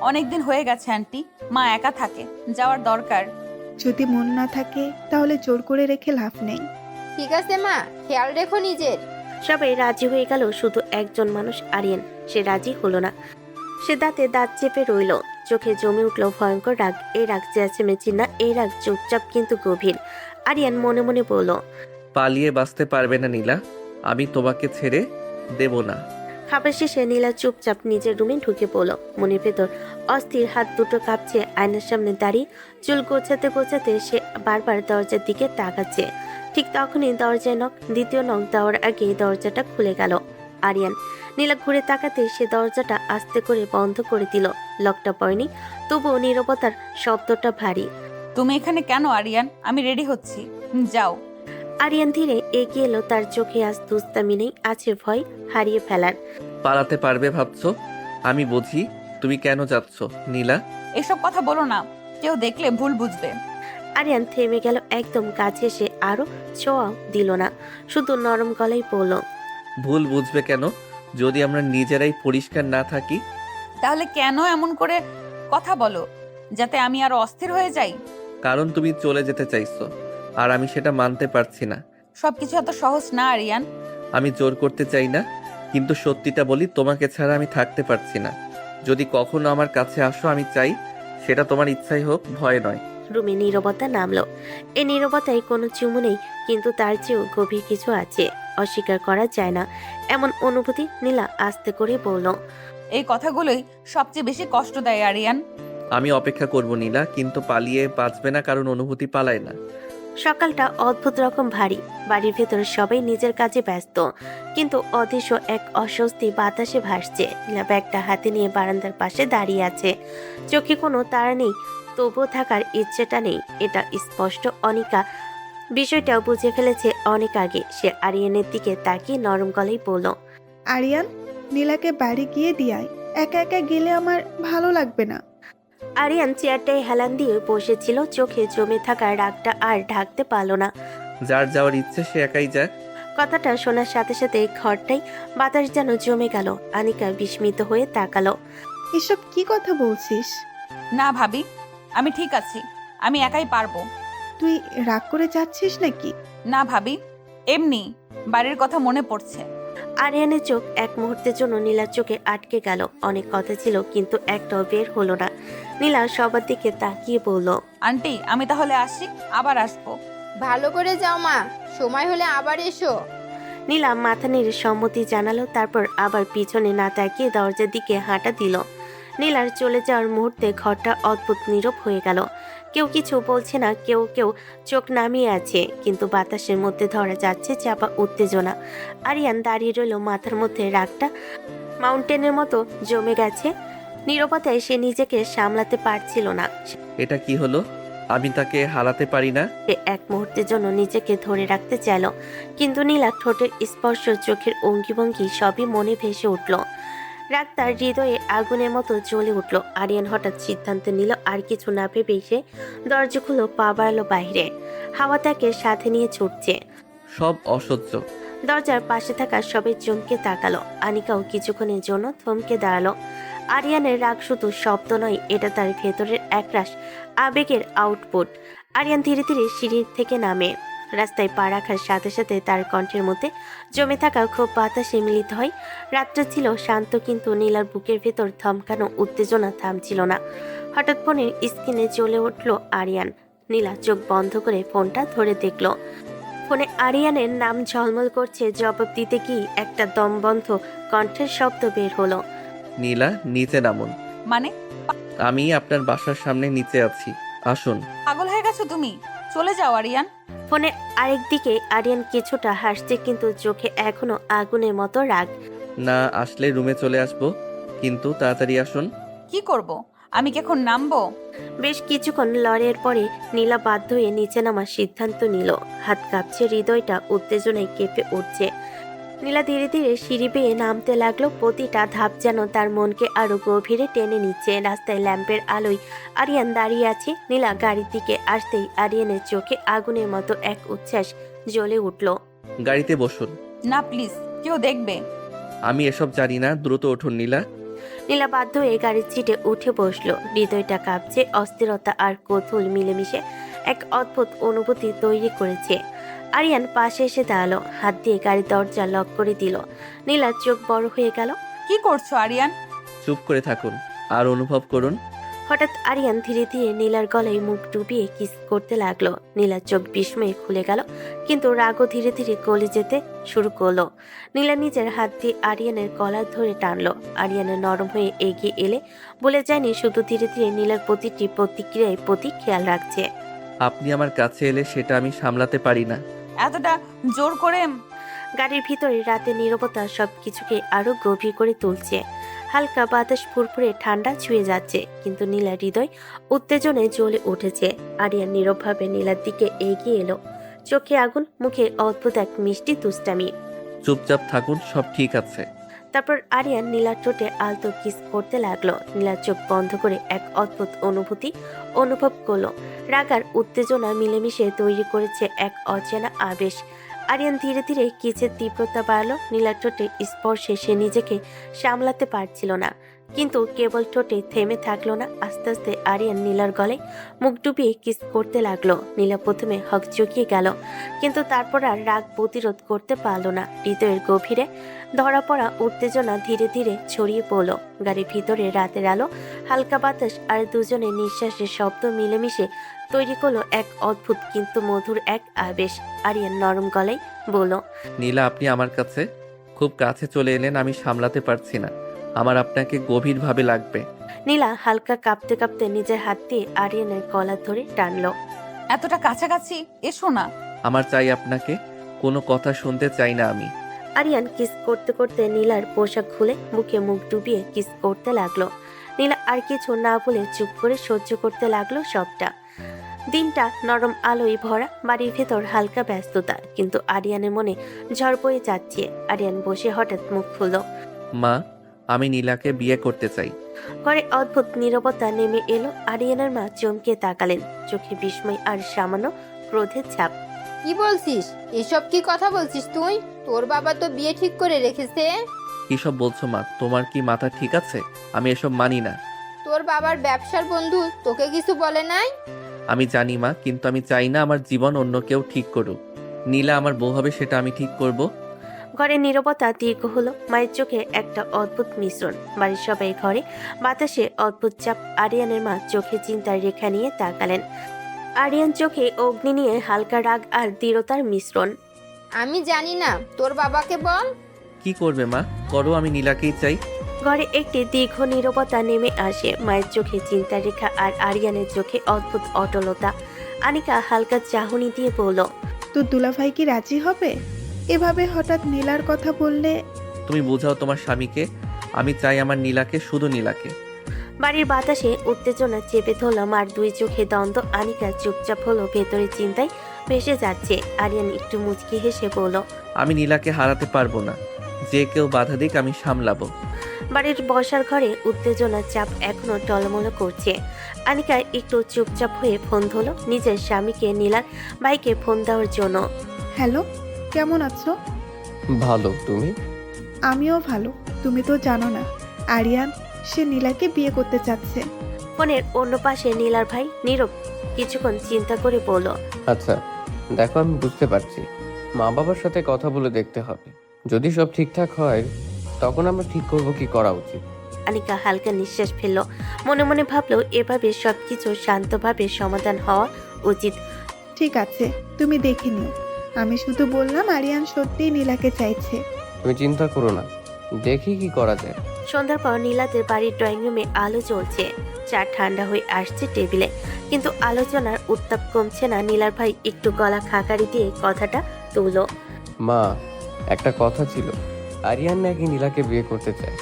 অনেকদিন হয়ে গেছে আন্টি, মা একা থাকে, যাওয়ার দরকার।
যদি মন না থাকে তাহলে জোর করে রেখে লাভ নেই।
ঠিক আছে মা, খেয়াল রেখো নিজের।
সবাই রাজি হয়ে গেল, শুধু একজন মানুষ আরিয়ান। সে রাজি হলো না। সে দাঁতে দাঁত চেপে রইল, চোখে জমে উঠল ভয়ঙ্কর রাগ। এই রাগ চেঁচামেচি না, এই রাগ চুপচাপ কিন্তু গভীর। আরিয়ান মনে মনে বলল,
পালিয়ে বাঁচতে পারবে না নীলা, আমি তোমাকে ছেড়ে দেব না।
খাবার শেষে নীলা চুপচাপ নিজের রুমে ঢুকে পড়ল। মনের ভেতর অস্থির, হাত দুটো কাঁপছে। আয়নার সামনে দাঁড়িয়ে চুল গোছাতে গোছাতে সে বারবার দরজার দিকে তাকাচ্ছে। ঠিক তখনই দরজায় নখ। দ্বিতীয় নখ দেওয়ার আগে দরজাটা খুলে গেল। আরিয়ান। নীলা ঘুরে তাকাতে সে দরজাটা আস্তে করে বন্ধ করে দিল। লকটা পড়েনি, তবুও নীরবতার শব্দটা ভারী।
তুমি এখানে কেন আরিয়ান? আমি রেডি হচ্ছি, যাও।
আরিয়ান ধীরে এগিয়ে এলো, তার চোখে আজ দুস্তামি নেই, আছে ভয় হারিয়ে ফেলার।
পালাতে পারবে ভাবছো? আমি বুঝি তুমি কেন যাচ্ছ নীলা।
এসব কথা বলো না, কেউ দেখলে ভুল বুঝবে।
আরিয়ান থেমে গেল, একদম কাছে এসে আরো ছোঁয়াও দিল না, শুধু নরম গলায় বলল,
ভুল বুঝবে কেন যদি আমরা নিজেরাই পরিষ্কার না থাকি?
তাহলে কেন এমন করে কথা বলো, যাতে আমি আরো অস্থির হয়ে যাই?
কারণ তুমি চলে যেতে চাইছো, আর আমি সেটা মানতে পারছি না।
সবকিছু এত সহজ না আরিয়ান।
আমি জোর করতে চাই না, কিন্তু সত্যিটা বলি, তোমাকে ছাড়া আমি থাকতে পারছি না। যদি কখনো আমার কাছে আসো, আমি চাই সেটা তোমার ইচ্ছাই হোক, ভয় নয়।
রুমে নীরবতা নামলো। এই নীরবতায় কোনো চুমু নেই, কিন্তু তার চেয়েও গভীর কিছু আছে, অস্বীকার করা যায় না এমন অনুভূতি। নীলা আস্তে করে বলল,
এই কথাগুলোই সবচেয়ে বেশি কষ্ট দেয় আরিয়ান।
আমি অপেক্ষা করব নীলা, কিন্তু পালিয়ে বাঁচবে না, কারণ অনুভূতি পালায় না।
সকালটা অদ্ভুত রকম ভারী। বাড়ির ভেতর সবাই নিজের কাজে ব্যস্ত, কিন্তু অদৃশ্য এক অস্বস্তি বাতাসে ভাসছে। নীলা ব্যাগটা হাতে নিয়ে বারান্দার পাশে দাঁড়িয়ে আছে। চোখে কোনো তাড়া নেই, তবুও থাকার ইচ্ছেটা নেই, এটা স্পষ্ট। অনিকা বিষয়টাও বুঝে ফেলেছে অনেক আগে। সে আরিয়ানের দিকে তাকিয়ে নরম গলায় বলল,
আরিয়ান, নীলাকে বাড়ি গিয়ে দিয়াই, একা একা গেলে আমার ভালো লাগবে না।
আরিয়ান চেয়ারটায় হেলান দিয়ে বসেছিল, চোখে জমে থাকা রাগটা আর ঢাকতে পারল না।
যার যাওয়ার ইচ্ছে সে একাই যাক।
কথাটা শোনার সাথে সাথে ঘরটাই বাতাস যেন জমে গেল। আনিকা বিস্মিত হয়ে তাকালো।
এসব কি কথা বলছিস?
না ভাবি, আমি ঠিক আছি, আমি একাই পারবো।
তুই রাগ করে যাচ্ছিস নাকি?
না ভাবি, এমনি বাড়ির কথা মনে পড়ছে।
আরিয়ানের চোখ এক মুহূর্তের জন্য নীলার চোখে আটকে গেল। অনেক কথা ছিল, কিন্তু একটাও বের হলো না। নীলা সবার দিকে তাকিয়ে বলল,
আন্টি আমি তাহলে আসি, আবার আসবো।
ভালো করে যাও মা, সময় হলে আবার এসো।
নীলা মাথা নেড়ে সম্মতি জানালো, তারপর আবার পিছনে না তাকিয়ে দরজার দিকে হাঁটা দিল। নীলার চলে যাওয়ার মুহূর্তে ঘরটা অদ্ভুত নীরব হয়ে গেল। কেউ কিছু বলছে না, কেউ কেউ চোখ নামিয়ে আছে, কিন্তু বাতাসের মধ্যে ধরা যাচ্ছে চাপা উত্তেজনা। আরিয়ান দাঁড়িয়ে রইল, মাথার মধ্যে রাগটা মাউন্টেনের মতো জমে গেছে। নীরবতায় সে নিজেকে সামলাতে পারছিল না।
এটা কি হলো? আমি তাকে হারাতে পারি না?
সে এক মুহূর্তের জন্য নিজেকে ধরে রাখতে চাইল, কিন্তু নীলা ঠোঁটের স্পর্শ, চোখের অঙ্গিভঙ্গি সবই মনে ভেসে উঠল। রাগ তার হৃদয়ে আগুনের মতো জ্বলে উঠল। আরিয়ান হঠাৎ সিদ্ধান্ত নিল, আর কিছু না ভেবেই সে দরজা খুলে পা বাড়ালো বাইরে। হাওয়া তাকে সাথে নিয়ে ছুটছে।
সব অসহ্য।
দরজার পাশে থাকা সবাই চমকে তাকালো। আনিকাও কিছুক্ষণের জন্য থমকে দাঁড়ালো। আরিয়ানের রাগ শুধু শব্দ নয়, এটা তার ভেতরের একরাশ আবেগের আউটপুট। আরিয়ান ধীরে ধীরে সিঁড়ি থেকে নামে। রাস্তায় পা রাখার সাথে সাথে তার কণ্ঠের মধ্যে জমে থাকা ক্ষোভ বাতাসে মিলিত হয়। রাতটা ছিল শান্ত, কিন্তু নীলার বুকের ভেতর থমকানো উত্তেজনা থামছিল না। হঠাৎ ফোনের স্ক্রিনে জ্বলে উঠল আরিয়ান। নীলা চোখ বন্ধ করে ফোনটা ধরে দেখল। ফোনে আরিয়ানের নাম ঝলমল করছে। জবাব দিতে কি একটা দমবন্ধ কণ্ঠের শব্দ বের হলো।
নীলা, নিচে নামুন।
মানে
আমি আপনার বাসার সামনে নিচে আছি, আসুন।
পাগল হয়ে গেছো তুমি? চলে যাও আরিয়ান।
ফোনের আরেকদিকে আরিয়ান কিছুটা হাসছে, কিন্তু চোখে এখনো আগুনের মতো রাগ।
না আসলে রুমে চলে আসবো, কিন্তু তাড়াতাড়ি আসুন।
কি করব? আমি কি এখন নামবো?
বেশ কিছুক্ষণ লড়াইয়ের পরে নীলা বাধ্য হয়ে নিচে নামার সিদ্ধান্ত নিল। হাত কাঁপছে, হৃদয়টা উত্তেজনায় কেঁপে উঠছে। নীলা ধীরে ধীরে সিঁড়ি বেয়ে নামতে লাগলো। প্রতিটা ধাপ যেন তার মনকে আরো গভীরে টেনে নিচ্ছে। রাস্তায় ল্যাম্পের আলোয় আরিয়ান দাঁড়িয়ে আছে। নীলা গাড়ির দিকে আসতেই আরিয়ানের চোখে আগুনের মতো এক উচ্ছ্বাস জ্বলে উঠল।
গাড়িতে বসুন।
না প্লিজ, কেউ দেখবে।
আমি এসব জানি না, দ্রুত উঠুন নীলা।
নীলা বাধ্য হয়ে গাড়ির সিটে উঠে বসলো। হৃদয়টা কাঁপছে, অস্থিরতা আর কৌতূহল মিলেমিশে এক অদ্ভুত অনুভূতি তৈরি করেছে। আরিয়ান পাশে এসে দাঁড়ালো, হাত দিয়ে গাড়ির দরজা লক করে দিল। নীলার চোখ বড় হয়ে গেল।
কি করছো আরিয়ান?
চুপ করে থাকুন আর অনুভব করুন।
হঠাৎ আরিয়ান ধীরে ধীরে নীলার গলায় মুখ ডুবিয়ে কিস করতে লাগলো। নীলার চোখ বিস্ময়ে খুলে গেল, কিন্তু রাগও ধীরে ধীরে গলে যেতে শুরু করলো। নীলা নিজের হাত দিয়ে আরিয়ানের কলার ধরে টানলো। আরিয়ানের নরম হয়ে এগিয়ে এলে বলে যায়নি, শুধু ধীরে ধীরে নীলার প্রতিটি প্রতিক্রিয়ায় প্রতি খেয়াল রাখছে।
আপনি আমার কাছে এলে সেটা আমি সামলাতে পারি না।
এতটা জোর করে?
গাড়ির ভিতরে রাতে নীরবতা সবকিছুকে আরো গভীর করে তুলছে। হালকা বাতাস ফুরফুরে ঠান্ডা ছুঁয়ে যাচ্ছে, কিন্তু নীলার হৃদয় উত্তেজনায় জ্বলে উঠেছে। আরিয়ান নীরবভাবে নীলার দিকে এগিয়ে এলো, চোখে আগুন, মুখে অদ্ভুত এক মিষ্টি দুষ্টামি।
চুপচাপ থাকুন, সব ঠিক আছে।
তারপর আরিয়ান নীলার ঠোঁটে আলতো কিস করতে লাগলো। নীলার চোখ বন্ধ করে এক অদ্ভুত অনুভূতি অনুভব করলো। রাগ আর উত্তেজনা মিলেমিশে তৈরি করেছে এক অচেনা আবেশ। আরিয়ান ধীরে ধীরে কিসের তীব্রতা বাড়ালো। নীলার ঠোঁটে স্পর্শে সে নিজেকে সামলাতে পারছিল না, কিন্তু কেবল ঠোঁটে থেমে থাকলো না। আস্তে আস্তে আরিয়ান নীলার গলায় মুখ ডুবিয়ে কিস করতে লাগলো। নীলা প্রথমে হকচকিয়ে গেল, কিন্তু তারপর আর রাগ প্রতিরোধ করতে পারলো না। হৃদয়ের গভীরে ধরা পড়া উত্তেজনা ধীরে ধীরে ছড়িয়ে পড়ল। গাড়ির ভিতরে রাতের আলো, হালকা বাতাস আর দুজনের নিঃশ্বাসের শব্দ মিলেমিশে তৈরি করলো এক অদ্ভুত কিন্তু মধুর এক আবেশ। আরিয়ান নরম গলায় বলল,
নীলা, আপনি আমার কাছে খুব কাছে চলে এলেন, আমি সামলাতে পারছি না। আমার আপনাকে গভীরভাবে লাগবে।
নীলা হালকা কাঁপতে কাঁপতে নিজের হাত দিয়ে আরিয়ানের কলার ধরে টানলো।
এতটা কাছাকাছি এসো না।
আমার চাই আপনাকে, কোনো কথা শুনতে চাই না আমি।
আরিয়ান কিস করতে করতে নীলার পোশাক খুলে মুখে মুখ ডুবিয়ে কিস করতে লাগলো। নীলা আর কিছু না বলে চুপ করে সহ্য করতে লাগলো সবটা। দিনটা নরম আলোয় ভরা, বাড়ির ভেতর হালকা ব্যস্ততা, কিন্তু আরিয়ানের মনে ঝড় বয়ে যাচ্ছে। আরিয়ান বসে হঠাৎ মুখ খুলল।
মা, আমি নীলাকে বিয়ে করতে চাই।
ঘরে অদ্ভুত নীরবতা নেমে এলো। আরিয়ানের মা চমকে তাকালেন, চোখে বিস্ময় আর সামান্য ক্রোধের ছাপ।
কি বলছিস? এসব কি কথা বলছিস তুই? তোর বাবা তো বিয়ে ঠিক করে রেখেছে।
কিসব বলছো মা? তোমার কি মাথা ঠিক আছে? আমি এসব মানি না।
তোর বাবার ব্যবসার বন্ধু তোকে কিছু বলে নাই?
আমি জানি মা, কিন্তু আমি চাই না আমার জীবন অন্য কেউ ঠিক করুক। নীলা আমার বউ হবে, সেটা আমি ঠিক করব।
ঘরে নীরবতা দীর্ঘ হলো। মায়ের চোখে একটা অদ্ভুত মিশ্রণ। বাড়ির সবাই ঘরে, বাতাসে অদ্ভুত চাপ। আরিয়ানের মা চোখে চিন্তার রেখা নিয়ে তাকালেন। আরিয়ান চোখে অগ্নি নিয়ে হালকা রাগ আর দৃঢ়তার মিশ্রণ।
আমি জানি না, তোর বাবাকে বল।
কি করবে মা? করো, আমি নীলাকেই চাই।
ঘরে একটি দীর্ঘ নীরবতা নেমে আসে। মায়ের চোখে চিন্তার রেখা আর আরিয়ানের চোখে অদ্ভুত অটলতা। আনিকা হালকা চাহনি দিয়ে বলল,
তোর দুলাভাই কি রাজি হবে? এভাবে হঠাৎ নীলার কথা বললে?
তুমি বোঝাও তোমার স্বামীকে, আমি চাই আমার নীলাকে, শুধু নীলাকে।
বাড়ির বাতাসে উত্তেজনা চেপে ধরল মার দুই চোখে দ্বন্দ্ব। আনিকা চুপচাপ হলো, ভেতরে চিন্তায় ভেসে যাচ্ছে। আরিয়ান একটু মুচকি হেসে বলল,
আমি নীলাকে হারাতে পারবো না, যে কেউ বাধা দিক আমি সামলাবো।
বাড়ির বসার ঘরে উত্তেজনার চাপ এখনো টলমল করছে। আনিকা একটু চুপচাপ হয়ে ফোন ধরল নিজের স্বামীকে নীলার ভাইকে ফোন দেওয়ার জন্য।
হ্যালো, কেমন আছো?
ভালো, তুমি?
আমিও ভালো। তুমি তো জানো না, আরিয়ান সে নীলাকে বিয়ে করতে চাচ্ছে।
ফোনের অন্য পাশে নীলার ভাই নীরব কিছুক্ষণ চিন্তা করে বলল,
আচ্ছা দেখো, আমি বুঝতে পারছি, মা বাবার সাথে কথা বলে দেখতে হবে। যদি সব ঠিকঠাক হয় তখন আমরা ঠিক করব কি করা উচিত।
আনিকা হালকা নিঃশ্বাস ফেলল। মনে মনে ভাবলো এভাবে সবকিছু শান্তভাবে সমাধান হওয়া উচিত।
ঠিক আছে, তুমি দেখে নিও। আমি শুধু বললাম আরিয়ান সত্যিই নীলাকে চাইছে।
তুমি চিন্তা করো না, দেখি কি করা যায়।
সন্ধ্যার পর নীলাদের বাড়ির ড্রয়িং রুমে আলো জ্বলছে, চা ঠান্ডা হয়ে আসছে টেবিলে, কিন্তু আলোচনার উত্তাপ কমছে না। নীলার ভাই একটু গলা খাকারি দিয়ে কথাটা তুলল।
মা, একটা কথা ছিল, আরিয়ান নাকি নীলাকে বিয়ে করতে চায়।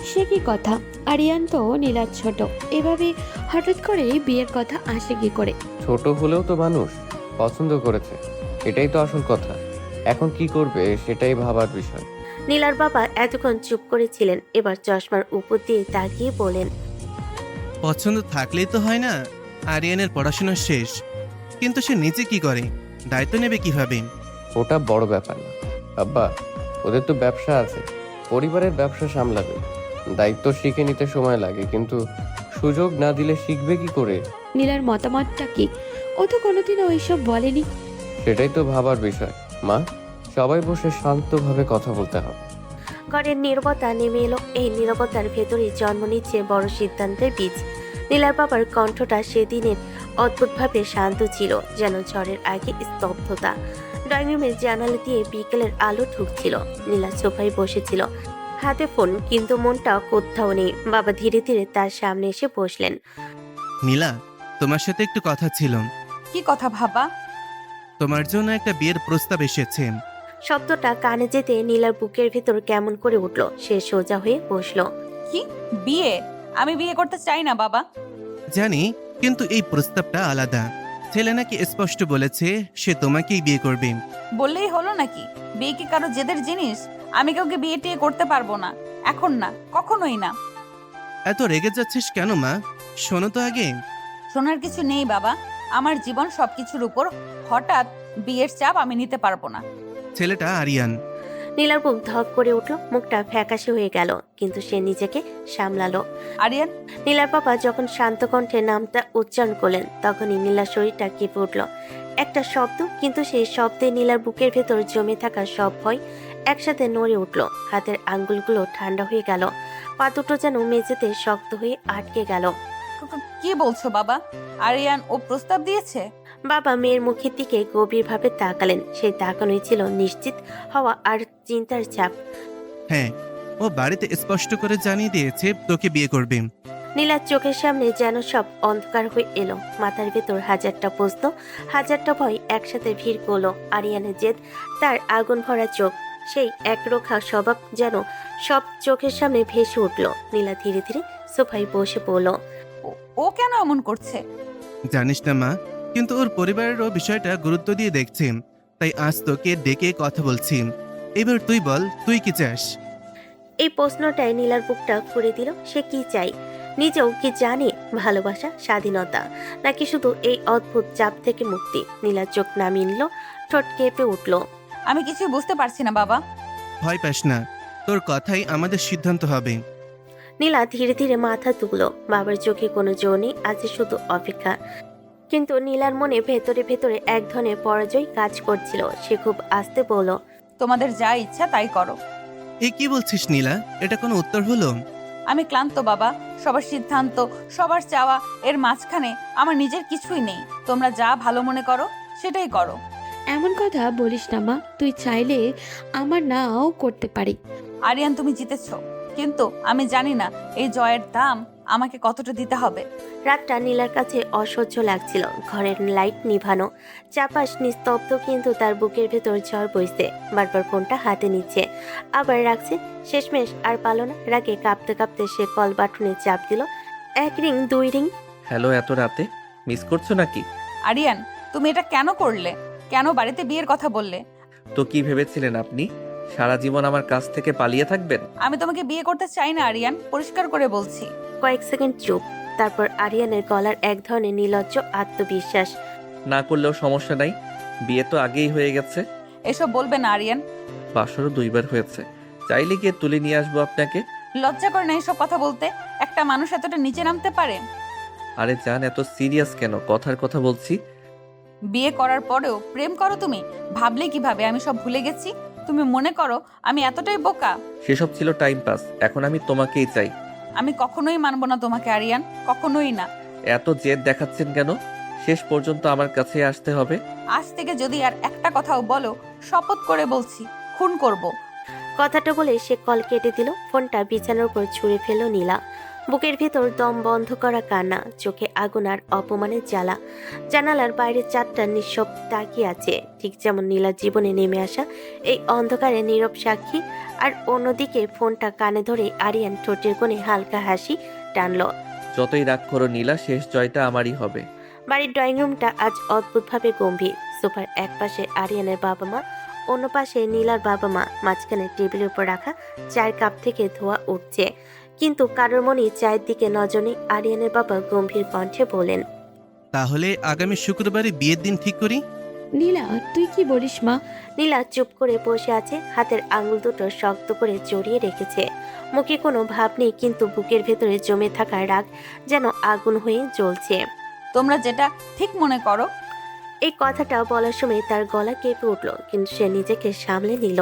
সে কি কথা? আরিয়ান তো নীলার ছোট, এভাবে হঠাৎ করে বিয়ের কথা আসে কি করে?
ছোট হলেও তো মানুষ, পছন্দ করেছে, এটাই তো আসল কথা। এখন কি করবে সেটাই ভাবার বিষয়।
নীলার বাবা এতক্ষণ চুপ করেছিলেন, এবার চশমার উপর দিয়ে তাকিয়ে বলেন,
পছন্দ থাকলেই তো হয় না। আরিয়ানের পড়াশোনা শেষ, কিন্তু সে নিজে কি করে, দায়িত্ব নেবে কিভাবে?
ওটা বড় ব্যাপার না আব্বা, ওদের তো ব্যবসা আছে, পরিবারের ব্যবসা সামলাবে। দায়িত্ব শিখে নিতে সময় লাগে, কিন্তু সুযোগ না দিলে শিখবে কি করে?
নীলার মতামতটা কি? ও তো কোনোদিনও ওইসব বলেনি।
সেটাই তো ভাবার বিষয় মা, সবাই বসে শান্তভাবে কথা বলতে হবে।
ঘরের নীরবতা নেমে এলো। এই নীরবতার ভেতরে জন্ম নিচ্ছে বড় সিদ্ধান্তের বীজ। নীলার বাবার কণ্ঠটা সেদিনের অদ্ভুতভাবে শান্ত ছিল, যেন ঝড়ের আগে স্তব্ধতা। ড্রয়িং রুমের জানালা দিয়ে বিকেলের আলো ঢুকছিল। নীলা সোফায় বসেছিল, হাতে ফোন, কিন্তু মনটা কোথাও নেই। বাবা ধীরে ধীরে তার সামনে এসে বসলেন।
নীলা, তোমার সাথে একটু কথা ছিল।
কি কথা বাবা?
তোমার জন্য একটা বিয়ের প্রস্তাব এসেছে।
শব্দটা কানে যেতে নীলার বুকের ভেতর কেমন করে উঠল। সে সোজা হয়ে বসলো।
কি বিয়ে? আমি বিয়ে করতে চাই না বাবা।
জানি, কিন্তু এই প্রস্তাবটা আলাদা। ছেলে নাকি স্পষ্ট বলেছে সে তোমাকেই বিয়ে করবে।
বললেই হলো নাকি? বিয়ে কি কারো জেদের জিনিস? আমি কাউকে বিয়ে টিয়ে করতে পারবো না, এখন না, কখনোই না।
এত রেগে যাচ্ছিস কেন মা? শোনো তো আগে।
শোনার কিছু নেই বাবা, আমার জীবন সবকিছুর উপর হঠাৎ বিয়ের চাপ আমি নিতে পারবো না।
ছেলেটা আরিয়ান।
নীলার বুক ধপ করে উঠল, মুখটা ফ্যাকাশে হয়ে গেল, কিন্তু সে নিজেকে সামলালো।
আরিয়ান?
নীলার বাবা যখন শান্ত কণ্ঠে নামটা উচ্চারণ করলেন, তখনই নীলার শরীরটা কেঁপে উঠল। একটা শব্দ, কিন্তু সেই শব্দে নীলার বুকের ভেতর জমে থাকা সব ভয় একসাথে নড়ে উঠল। হাতের আঙ্গুলগুলো ঠান্ডা হয়ে গেল, পা দুটো যেন মেঝেতে শক্ত হয়ে আটকে গেল।
কি বলছো বাবা? আরিয়ান ও প্রস্তাব দিয়েছে?
বাবা মেয়ের মুখের দিকে গভীরভাবে তাকালেন। সেই তাকানোই ছিল নিশ্চিত হওয়া আর চিন্তার ছাপ।
হ্যাঁ, ও বাড়িতে স্পষ্ট করে জানিয়ে দিয়েছে তোকে বিয়ে করবে।
নীলার চোখের সামনে যেন সব অন্ধকার হয়ে এলো। মাথার ভেতর হাজারটা প্রশ্ন, হাজারটা ভয় একসাথে ভিড় করলো। আরিয়ানের জেদ, তার আগুন ভরা চোখ, সেই একরোখা স্বভাব যেন সব চোখের সামনে ভেসে উঠল। নীলা ধীরে ধীরে সোফায় বসে পড়ল।
ও কেন এমন করছে?
জানিস না মা, কিন্তু ওর পরিবারেরও বিষয়টা গুরুত্ব দিয়ে দেখছে, তাই আজ তোকে ডেকে কথা বলছি। এবার তুই বল, তুই কি চাস?
এই প্রশ্নটাই নীলার বুকটা ফুঁড়ে দিল। সে কি চাই, নিজেও কি জানে? ভালোবাসা, স্বাধীনতা, নাকি শুধু এই অদ্ভুত চাপ থেকে মুক্তি? নীলার চোখ নামিয়ে নিল, ঠোঁট কেঁপে উঠল।
আমি কিছুই বুঝতে পারছি না বাবা।
ভয় পাস না, তোর কথাই আমাদের সিদ্ধান্ত হবে।
নীলা ধীরে ধীরে মাথা তুলল। বাবার চোখে কোনো জোর নেই, আছে শুধু অপেক্ষা। কিন্তু নীলার মনে ভেতরে ভেতরে এক ধরনের পরাজয় কাজ করছিল। সে খুব আস্তে বলল,
তোমাদের যা ইচ্ছা তাই করো।
এ কি বলছিস নীলা? এটা কোনো উত্তর হলো?
আমি ক্লান্ত বাবা, সবার সিদ্ধান্ত, সবার চাওয়া, এর মাঝখানে আমার নিজের কিছুই নেই। তোমরা যা ভালো মনে করো সেটাই করো।
এমন কথা বলিস না মা, তুই চাইলে আমার নাও করতে পারি।
আরিয়ান, তুমি জিতেছো, কিন্তু আমি জানি না এই জয়ের দাম আমাকে কতটা দিতে হবে।
রাতটা নীলার কাছে অসহ্য লাগছিল। ঘরের লাইট নিভানো, চাপাস নিস্তব্ধ, কিন্তু তার বুকের ভেতর ঝড় বইছে। বারবার ফোনটা হাতে নিচ্ছে, আবার রাখছে। শেষমেশ আর পালো না, রাগে কাঁপতে কাঁপতে সে কল বাটনে চাপ দিল। 1 রিং 2 রিং।
হ্যালো, এত রাতে মিস করছো নাকি?
আরিয়ান, তুমি এটা কেন করলে? কেন বাড়িতে বিয়ের কথা বললে?
তো কি ভেবেছিলেন আপনি সারা জীবন আমার কাছ থেকে পালিয়ে থাকবেন?
আমি তোমাকে বিয়ে করতে চাই না আরিয়ান, পরিষ্কার করে বলছি।
কয়েক সেকেন্ড চুপ। তারপর আরিয়ানের গলার এক ধরনের নির্লজ্জ আত্মবিশ্বাস।
না করলেও সমস্যা নাই, বিয়ে তো আগেই হয়ে গেছে।
এসব বলবে না আরিয়ান।
বাসরও 2 বার হয়েছে, চাইলে গিয়ে তুলে নিয়ে আসবো আপনাকে।
লজ্জা করে না এসব কথা বলতে? একটা মানুষ এতটা নিচে নামতে পারে?
আরে জান, এত সিরিয়াস কেন? কথার কথা বলছি।
বিয়ে করার পরেও প্রেম করো তুমি? ভাবলে কিভাবে আমি সব ভুলে গেছি? তুমি মনে করো আমি এতটাই বোকা?
সেসব ছিল টাইম পাস, এখন আমি তোমাকেই চাই।
আমি কখনোই মানবো না তোমাকে আরিয়ান, কখনোই না।
এত জেদ দেখাচ্ছেন কেন? শেষ পর্যন্ত আমার কাছে আসতে হবে?
আজ থেকে যদি আর একটা কথাও বলো, শপথ করে বলছি খুন করব।
কথাটা বলে সে কল কেটে দিল। ফোনটা বিছানার উপর ছুঁড়ে ফেলল নীলা। বুকের ভেতর দম বন্ধ করা কান্না, চোখে আগুন আর অপমানের জ্বালা। জানালার বাইরে 4টা নিঃশব্দ তাকিয়ে আছে, ঠিক যেমন নীলার জীবনে নেমে আসা এই অন্ধকারে নীরব সাক্ষী। আর অন্যদিকে ফোনটা কানে ধরে আরিয়ান ঠোঁটের কোণে হালকা হাসি টানল।
যতই রাগ করো নীলা, শেষ জয়টা আমারই হবে।
বাড়ির ড্রয়িং রুমটা আজ অদ্ভুতভাবে গম্ভীর। সোফার এক পাশে আরিয়ানের বাবা মা, অন্য পাশে নীলার বাবা মা। মাঝখানে টেবিলের উপর রাখা চায়ের কাপ থেকে ধোঁয়া উঠছে, কিন্তু কারোর মনেই চায়ের দিকে নজর নেই। আরিয়ানের বাবা গম্ভীর কণ্ঠে বলেন,
তাহলে আগামী শুক্রবারে বিয়ের দিন ঠিক করি।
নীলা, তুই কি বলিস মা?
নীলা চুপ করে বসে আছে, হাতের আঙুল দুটো শক্ত করে জড়িয়ে রেখেছে। মুখে কোনো ভাব নেই, কিন্তু বুকের ভেতরে জমে থাকা রাগ যেন আগুন হয়ে জ্বলছে।
তোমরা যেটা ঠিক মনে করো।
এই কথাটা বলার সময় তার গলা কেঁপে উঠল, কিন্তু সে নিজেকে সামলে নিল।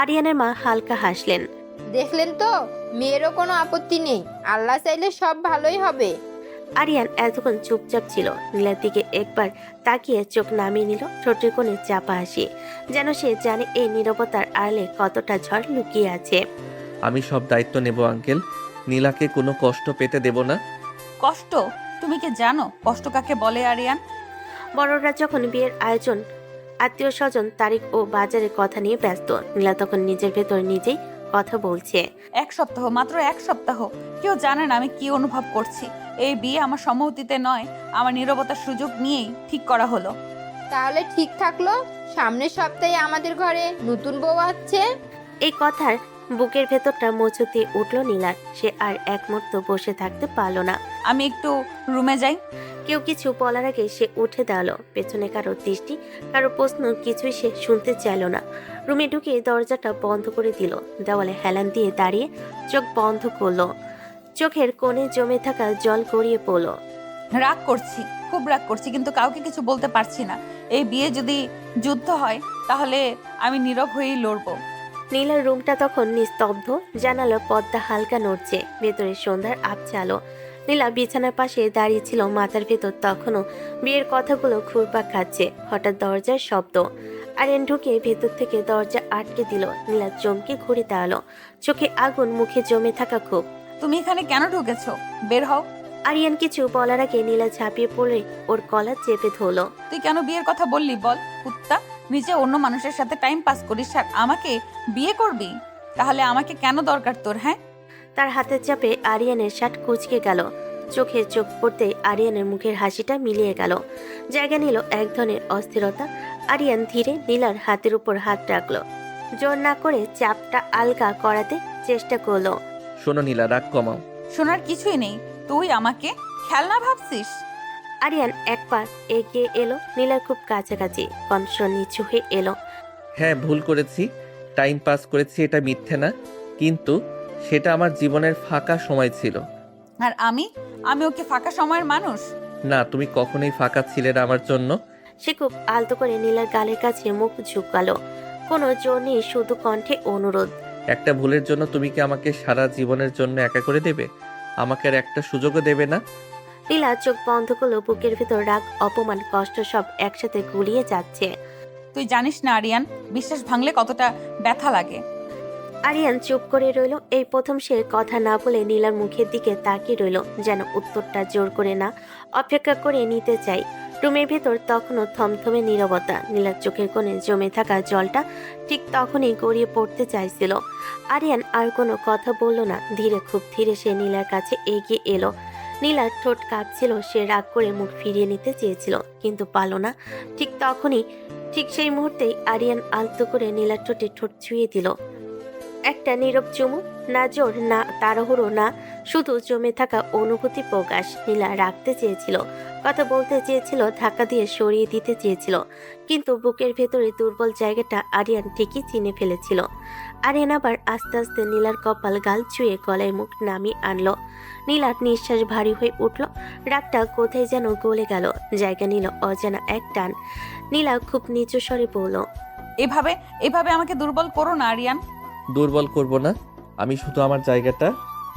আরিয়ানের মা হালকা হাসলেন।
দেখলেন তো, মেয়েরও কোনো আপত্তি নেই, আল্লাহ চাইলে সব ভালোই হবে।
আরিয়ান এতক্ষণ চুপচাপ ছিল। নীলার দিকে একবার তাকিয়ে চোখ নামিয়ে নিল, ঠোঁটের কোণে চাপা হাসি, যেন সে জানে এই নীরবতার আড়ালে কতটা ঝড় লুকিয়ে আছে।
আমি সব দায়িত্ব নেব আঙ্কেল, নীলাকে কোনো কষ্ট পেতে দেব না।
কষ্ট? তুমি কি জানো কষ্ট কাকে বলে আরিয়ান?
বড়রা যখন বিয়ের আয়োজন, আত্মীয় স্বজন, তারিখ ও বাজারের কথা নিয়ে ব্যস্ত, নীলা তখন নিজের ভেতর নিজেই কথা বলছে।
1 সপ্তাহ, মাত্র 1 সপ্তাহ। কেউ জানে না আমি কি অনুভব করছি। এই বিয়ে আমার সম্মতিতে নয়, আমার নীরবতার সুযোগ নিয়েই ঠিক করা হলো।
তাহলে ঠিক থাকলো, সামনের সপ্তাহে আমাদের ঘরে নতুন বউ আছে।
এই কথার বুকের ভেতরটা মোচড় দিয়ে উঠল নীলার। সে আর এক মুহূর্ত বসে থাকতে পারল না।
আমি একটু রুমে যাই।
কেউ কিছু বলার আগে সে উঠে দাঁড়ালো। পেছনে কারো দৃষ্টি, কারো প্রশ্ন, কিছুই সে শুনতে চাইল না। রুমে ঢুকে দরজাটা বন্ধ করে দিল। দেওয়ালে হেলান দিয়ে দাঁড়িয়ে চোখ বন্ধ করলো। চোখের কোণে জমে থাকা জল গড়িয়ে পড়ল।
রাগ করছি, খুব রাগ করছি, কিন্তু কাউকে কিছু বলতে পারছি না। এই বিয়ে যদি যুদ্ধ হয় তাহলে আমি নীরব হয়েই লড়বো।
নীলার রুমটা তখন নিস্তব্ধ। জানালার পর্দা হালকা নড়ছে, ভেতরে সন্ধ্যার আবছা আলো। নীলা বিছানার পাশে দাঁড়িয়ে ছিল, মাথার ভেতর তখনও বিয়ের কথাগুলো ঘুরপাক খাচ্ছে। হঠাৎ দরজার শব্দ। আরিয়ান ঢুকে ভেতর থেকে দরজা আটকে দিল। নীলা চমকে ঘুরে দাঁড়ালো, চোখে আগুন, মুখে জমে থাকা ক্ষোভ।
তুমি এখানে কেন ঢুকেছো? বের হও।
আরিয়ান কিছু বলার আগে নীলা ঝাঁপিয়ে পড়ে ওর গলা চেপে ধরল।
তুই কেন বিয়ের কথা বললি বল? কুত্তা, নিজে অন্য মানুষের সাথে টাইম পাস করিস আর আমাকে বিয়ে করবি? তাহলে আমাকে কেন দরকার তোর? হ্যাঁ?
তার হাতের চাপে আরিয়ানের শার্ট কুঁচকে গেল। চোখে চোখ পড়তেই আরিয়ানের মুখের হাসিটা মিলিয়ে গেল। জায়গা নিল এক ধরনের অস্থিরতা। আরিয়ান ধীরে নীলার হাতের উপর হাত রাখলো, জোর না করে চাপটা আলগা করাতে চেষ্টা করলো।
শোনো নীলা, রাগ কমাও।
শোনার কিছুই নেই। তুই আমাকে খেলনা ভাবছিস?
আরিয়ান এক পা এগিয়ে এলো, নীলার খুব কাছাকাছি, কণ্ঠ নিচু হয়ে এলো।
হ্যাঁ, ভুল করেছি, টাইম পাস করেছি, এটা মিথ্যে না, কিন্তু সেটা আমার জীবনের ফাঁকা সময় ছিল।
আর আমি ওকে ফাঁকা সময়ের মানুষ?
না, তুমি কখনোই ফাঁকা ছিলে না আমার জন্য।
সে খুব আলতো করে নীলার গালের কাছে মুখ ঝুঁকালো, কোনো জোর নেই, শুধু কণ্ঠে অনুরোধ।
একটা ভুলের জন্য তুমি কি আমাকে সারা জীবনের জন্য একা করে দেবে? আমাকে আর একটা সুযোগও দেবে না?
নীলা চোখ বন্ধ করলো। বুকের ভেতর রাগ, অপমান, কষ্ট সব একসাথে গুলিয়ে যাচ্ছে।
তুই জানিস না আরিয়ান, বিশ্বাস ভাঙলে কতটা ব্যথা লাগে।
আরিয়ান চুপ করে রইল। এই প্রথম সে কথা না বলে নীলার মুখের দিকে তাকিয়ে রইল, যেন উত্তরটা জোর করে না, অপেক্ষা করে নিতে চাই। রুমের ভেতর তখনও থমথমে নীরবতা। নীলার চোখের কোণে জমে থাকা জলটা ঠিক তখনই গড়িয়ে পড়তে চাইছিল। আরিয়ান আর কোনো কথা বলল না। ধীরে, খুব ধীরে সে নীলার কাছে এগিয়ে এলো। নীলার ঠোঁট কাঁপছিল, সে রাগ করে মুখ ফিরিয়ে নিতে চেয়েছিল কিন্তু পারল না। ঠিক সেই মুহূর্তেই আরিয়ান আলতো করে নীলার ঠোঁটে ঠোঁট ছুঁয়ে দিল। একটা নীরব চুমু, না জোর না তাড়াহুড়ো, না শুধু জমে থাকা অনুভূতি প্রকাশ। নীলা রাখতে চেয়েছিল, কথা বলতে চেয়েছিল, ধাক্কা দিয়ে সরিয়ে দিতে চেয়েছিল, কিন্তু বুকের ভেতরে দুর্বল জায়গাটা আরিয়ান ঠিকই চিনে ফেলেছিল। আরিয়ান আবার আস্তে আস্তে নীলার কপাল গাল ছুঁয়ে গলায় মুখ নামিয়ে আনলো। নীলার নিঃশ্বাস ভারী হয়ে উঠল, রাগটা কোথায় যেন গলে গেল, জায়গা নিল অজানা এক টান। নীলা খুব নিচু স্বরে বলল,
এভাবে এভাবে আমাকে দুর্বল করো না আরিয়ান।
দুর্বল করব না, আমি শুধু আমার জায়গাটা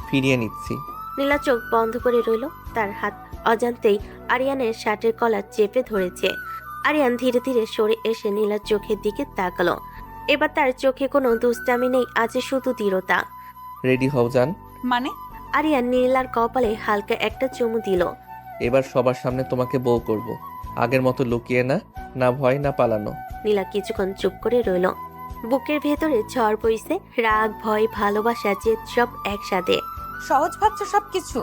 ফিরিয়ে নিচ্ছি।
নীলা চোখ বন্ধ করে রইল, তার হাত অজান্তেই আরিয়ানের শার্টের কলার চেপে ধরেছে। আরিয়ান ধীরে ধীরে সরে এসে নীলার চোখের দিকে তাকালো। এবার তার চোখে কোনো দুষ্টামি নেই, আছে শুধু দৃঢ়তা।
রেডি হও যান।
মানে?
আরিয়ান নীলার কপালে হালকা একটা চুমু দিল।
এবার সবার সামনে তোমাকে বউ করব। আগের মতো লুকিয়ে না, না ভয় না পালানো।
নীলা কিছুক্ষণ চুপ করে রইল। বুকের ভেতরে ঝড় বইছে, রাগ, ভয়, ভালোবাসা, জেদ সব একসাথে।
সহজ ভাবছ সবকিছু?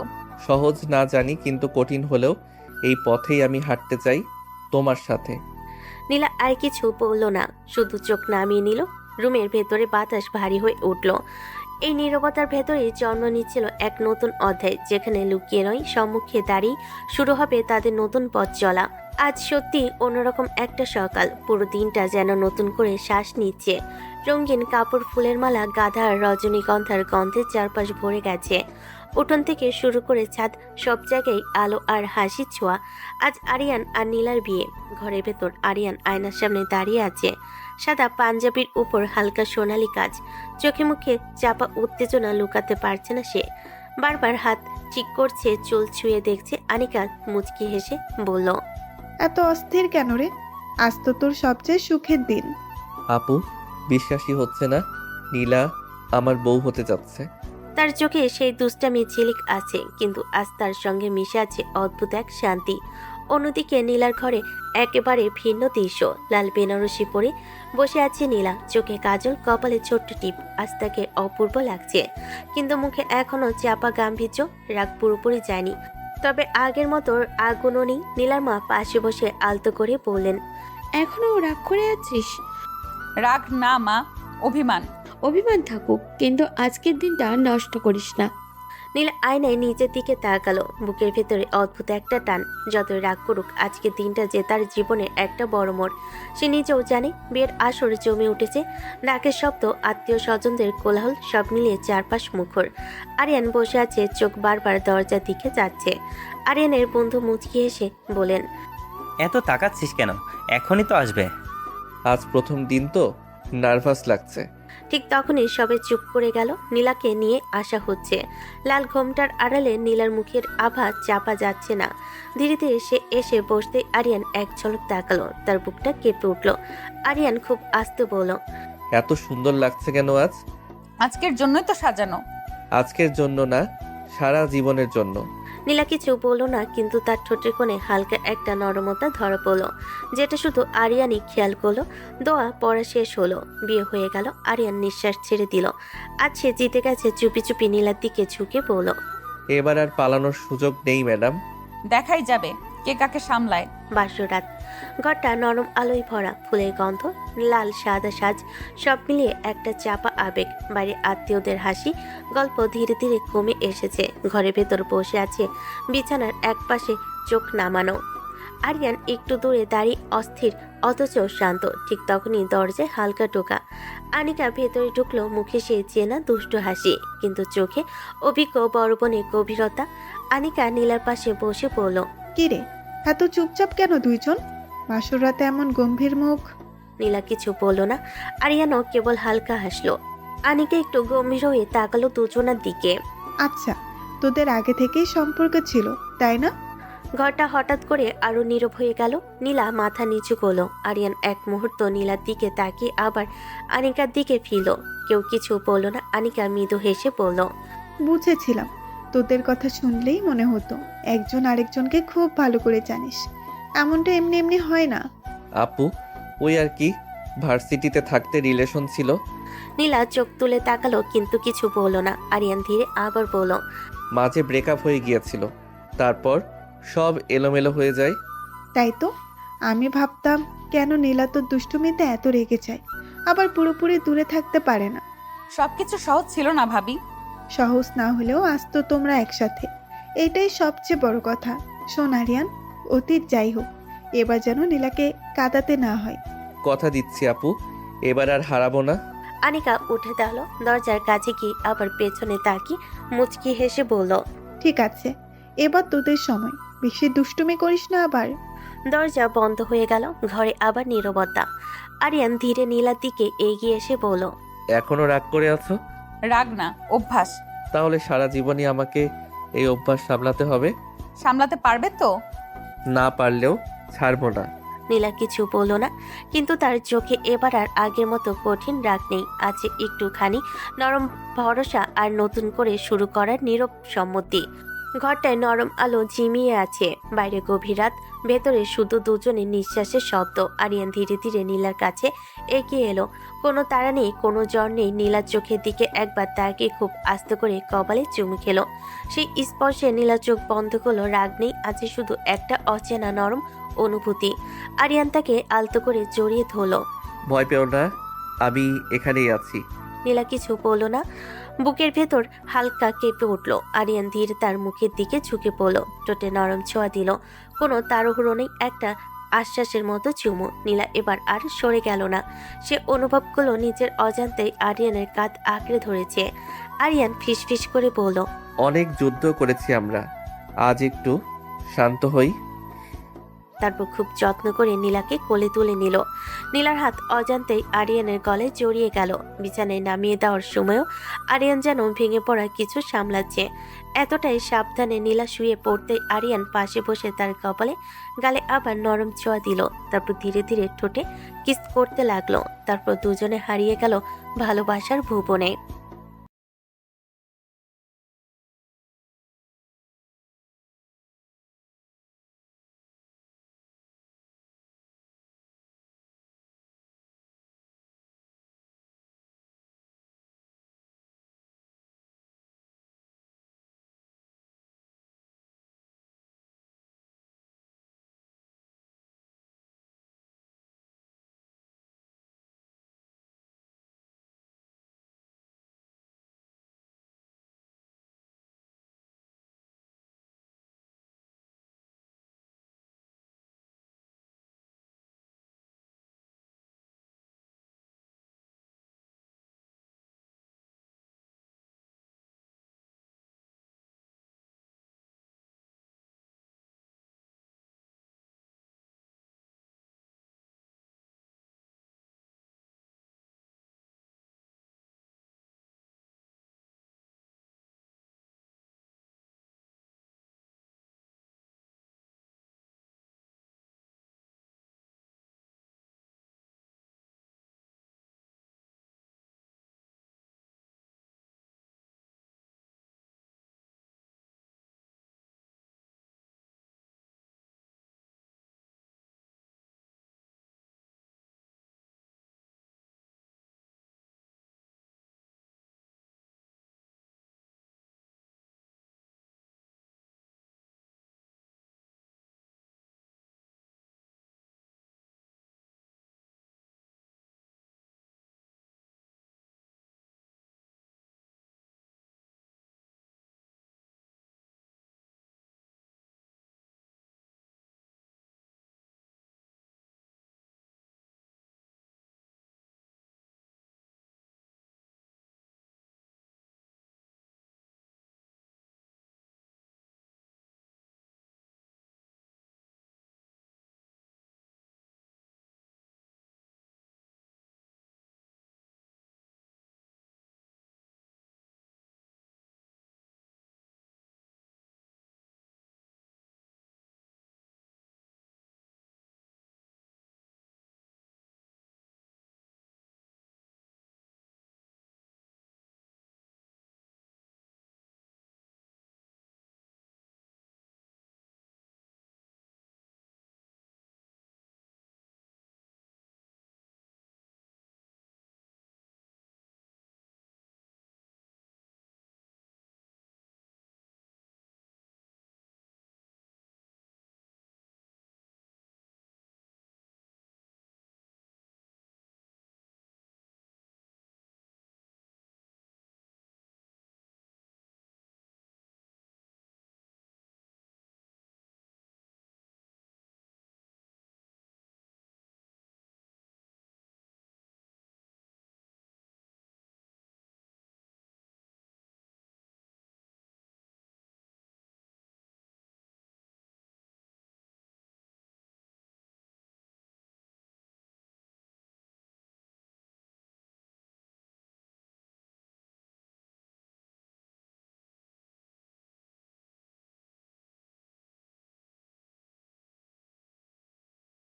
সহজ না জানি, কিন্তু কঠিন হলেও এই পথেই আমি হাঁটতে চাই তোমার সাথে।
নীলা আর কিছু বলল না, শুধু চোখ নামিয়ে নিল। রুমের ভেতরে বাতাস ভারী হয়ে উঠল। এই নীরবতার ভেতরে জন্ম নিচ্ছিল এক নতুন অধ্যায়, যেখানে লুকিয়ে নয়, সম্মুখে দাঁড়িয়ে শুরু হবে তাদের নতুন পথ চলা। আজ সত্যি অন্যরকম একটা সকাল, পুরো দিনটা যেন নতুন করে শ্বাস নিচ্ছে। রঙিন কাপড়, ফুলের মালা, গাধার রজনীগন্ধার গন্ধে চারপাশ ভরে গেছে। উঠোন থেকে শুরু করে ছাদ, সব জায়গায় আলো আর হাসির ছোঁয়া। আজ আরিয়ান আর নীলার বিয়ে। ঘরের ভেতর আরিয়ান আয়নার সামনে দাঁড়িয়ে আছে, সাদা পাঞ্জাবির উপর হালকা সোনালি কাজ। চোখে মুখে চাপা উত্তেজনা লুকাতে পারছে না সে। বারবার হাত ঠিক করছে, চুল ছুঁয়ে দেখছে। আনিকা মুচকি হেসে বলল,
এত অস্থির কেন রে? আজ তো তোর সবচেয়ে সুখের দিন।
আপু, বিশ্বাসই হচ্ছে না নীলা আমার বউ হতে যাচ্ছে।
তার চোখে সেই দুষ্টামি ঝিলিক আছে, কিন্তু আজ তার সঙ্গে মিশে আছে অদ্ভুত এক শান্তি। অন্যদিকে নীলার ঘরে একেবারে ভিন্ন দৃশ্য। লাল বেনারসি পরে বসে আছে নীলা, চোখে কাজল, কপালে ছোট্ট টিপ। আজ তাকে অপূর্ব লাগছে, কিন্তু মুখে এখনো চাপা গাম্ভীর্য, রাগ পুরোপুরি যায়নি। তবে আগের মতো আগুনও নেই। নীলার মা পাশে বসে আলতো করে বললেন,
এখনো রাগ করে আছিস?
রাগ না মা, অভিমান।
অভিমান থাকুক, কিন্তু আজকের দিনটা নষ্ট করিস না।
নীলা আয়নায় নিজের দিকে তাকালো, বুকের ভেতরে অদ্ভুত একটা টান। যতই রাগ করুক, আজকের দিনটা যে তার জীবনে একটা বড় মোড়। সে নিজেও জানে, বিয়ের আসর জমে উঠেছে। ডাকের শব্দ, আত্মীয় স্বজনদের কোলাহল, সব মিলিয়ে চারপাশ মুখর। আরিয়ান বসে আছে, চোখ বারবার দরজার দিকে যাচ্ছে। আরিয়ানের বন্ধু মুচকি হেসে বলেন,
এত তাকাচ্ছিস কেন? এখনই তো আসবে।
আজ প্রথম দিন তো, নার্ভাস লাগছে।
ঠিক তখনই সবে চুপ করে গেল। নীলাকে নিয়ে আসা হচ্ছে। লাল ঘোমটার আড়ালে নীলার মুখের আভা চাপা যাচ্ছে না। ধীরে ধীরে সে এসে বসতে আরিয়ান এক ঝলক তাকালো, তার বুকটা কেঁপে উঠল। আরিয়ান খুব আস্তে বলল,
এত সুন্দর লাগছে কেন আজ?
আজকের জন্যই তো সাজানো।
আজকের জন্য না, সারা জীবনের জন্য।
নীলা কিছু বলল না, কিন্তু তার ঠোঁটের কোণে হালকা একটা নরমতা ধরা পড়ল, যেটা শুধু আরিয়ানই খেয়াল করলো। দোয়া পড়া শেষ হলো, বিয়ে হয়ে গেল। আরিয়ান নিঃশ্বাস ছেড়ে দিল। আজ সে জিতে গেছে। চুপি চুপি নীলার দিকে ঝুঁকে বলল,
এবার আর পালানোর সুযোগ নেই ম্যাডাম।
দেখাই যাবে কে কাকে সামলায়।
বাসরাত, ঘরটা নরম আলোয় ভরা, ফুলের গন্ধ, লাল সাদা সাজ, সব মিলিয়ে একটা চাপা আবেগ। বাইরে আত্মীয়দের হাসি, গল্প ধীরে ধীরে কমে এসেছে। ঘরের ভেতর বসে আছে বিছানার এক পাশে, চোখ নামানো। আরিয়ান একটু দূরে দাঁড়িয়ে, অস্থির অথচ শান্ত। ঠিক তখনই দরজায় হালকা টোকা। আনিকা ভেতরে ঢুকলো, মুখে সে চেনা দুষ্ট হাসি, কিন্তু চোখে অভিজ্ঞ বড় বোনের গভীরতা। আনিকা নীলার পাশে বসে পড়ল,
কিরে, এত চুপচাপ কেন দুইজন? বাসর রাতে এমন গম্ভীর মুখ।
নীলা কিছু বলল না। আরিয়ানও কেবল হালকা হাসলো। আনিকা একটু গম্ভীর হয়ে তাকালো দুজনের দিকে।
আচ্ছা, তোদের আগে থেকেই সম্পর্ক ছিল, তাই না?
ঘরটা হঠাৎ করে আরো নীরব হয়ে গেল। নীলা মাথা নিচু করলো। আরিয়ান এক মুহূর্ত নীলার দিকে তাকিয়ে আবার আনিকার দিকে ফিরল। কেউ কিছু বলল না। আনিকা মৃদু হেসে বলল,
বুঝেছিলাম, তোদের কথা শুনলেই মনে হতো একজন আরেকজনকে খুব ভালো করে জানিস। এমনটা এমনি এমনি হয় না।
আপু, ওই আর কি, ভার্সিটিতে থাকতে রিলেশন ছিল।
নীলা চোখ তুলে তাকালো, কিন্তু কিছু বলল না। আরিয়ান ধীরে আবার বলল,
মাঝে ব্রেকআপ হয়ে গিয়েছিল, তারপর সব এলোমেলো হয়ে যায়।
তাই তো আমি ভাবতাম কেন নীলা তো দুষ্টুমিতে এত রেগে যায়, আবার পুরোপুরি দূরে থাকতে পারে না।
সবকিছু সহজ ছিল না ভাবি।
সহজ না হলেও আজ তো তোমরা একসাথে, এটাই সবচেয়ে বড় কথা। শোন আরিয়ান, অতীত যাই হোক, এবার যেন নীলাকে কাঁদাতে না হয়।
কথা দিচ্ছি আপু, এবার আর হারাবো না।
আনিকা উঠে দাঁড়ালো, দরজার কাছে গিয়ে আবার পেছনে তাকিয়ে মুচকি হেসে বলল,
ঠিক আছে, এবার তোদের সময়, বেশি দুষ্টুমি করিস না আবার।
দরজা বন্ধ হয়ে গেল। ঘরে আবার নীরবতা। আরিয়ান ধীরে নীলার দিকে এগিয়ে এসে বলল,
এখনো রাগ করে আছো?
রাগ না, অভ্যাস।
তাহলে সারা জীবনই আমাকে এই অভ্যাস সামলাতে হবে?
সামলাতে পারবে তো?
না পারলেও ছাড়বো না।
নীলা কিছু বলল না, কিন্তু তার চোখে এবার আর আগের মতো কঠিন রাগ নেই, আছে একটুখানি নরম ভরসা আর নতুন করে শুরু করার নীরব সম্মতি। ঘরটায় নরম আলো ঝিমিয়ে আছে, বাইরে গভীর রাত, ভেতরে শুধু দুজনের নিঃশ্বাসের শব্দ। আরিয়ান ধীরে ধীরে নীলার কাছে এগিয়ে এলো। কোনো তাড়া নেই, কোনো জ্বর নেই। নীলার চোখের দিকে একবার তাকিয়ে খুব আস্তে করে কপালে চুমু খেলো। সেই স্পর্শে নীলা চোখ বন্ধ করলো। রাগ নেই, আছে শুধু একটা অচেনা নরম অনুভূতি। আরিয়ান তাকে আলতো করে জড়িয়ে ধরলো।
ভয় পেও না, আমি এখানেই আছি।
নীলা কিছু বলল না, বুকের ভেতর হালকা কেঁপে উঠল। আরিয়ান ধীরে তার মুখের দিকে ঝুঁকে পড়ল, ঠোঁটে নরম ছোঁয়া দিল। কোনো তাড়াহুড়ো নেই, একটা আশ্বাসের মতো চুমু। নীলা এবার আর সরে গেল না। সে অনুভব করলো নিজের অজান্তেই আরিয়ানের কাঁধ আঁকড়ে ধরেছে। আরিয়ান ফিসফিস করে বলল,
অনেক যুদ্ধ করেছি আমরা, আজ একটু শান্ত হই।
তারপর খুব যত্ন করে নীলাকে কোলে তুলে নিল। নীলার হাত অজান্তেই আরিয়ানের গলায় জড়িয়ে গেল। বিছানায় নামিয়ে দেওয়ার সময়ও আরিয়ান যেন ভেঙে পড়া কিছু সামলাচ্ছে। এতটাই সাবধানে নীলা শুয়ে পড়তেই আরিয়ান পাশে বসে তার কপালে গালে আবার নরম ছোঁয়া দিল। তারপর ধীরে ধীরে ঠোঁটে কিস করতে লাগলো। তারপর দুজনে হারিয়ে গেল ভালোবাসার ভুবনে।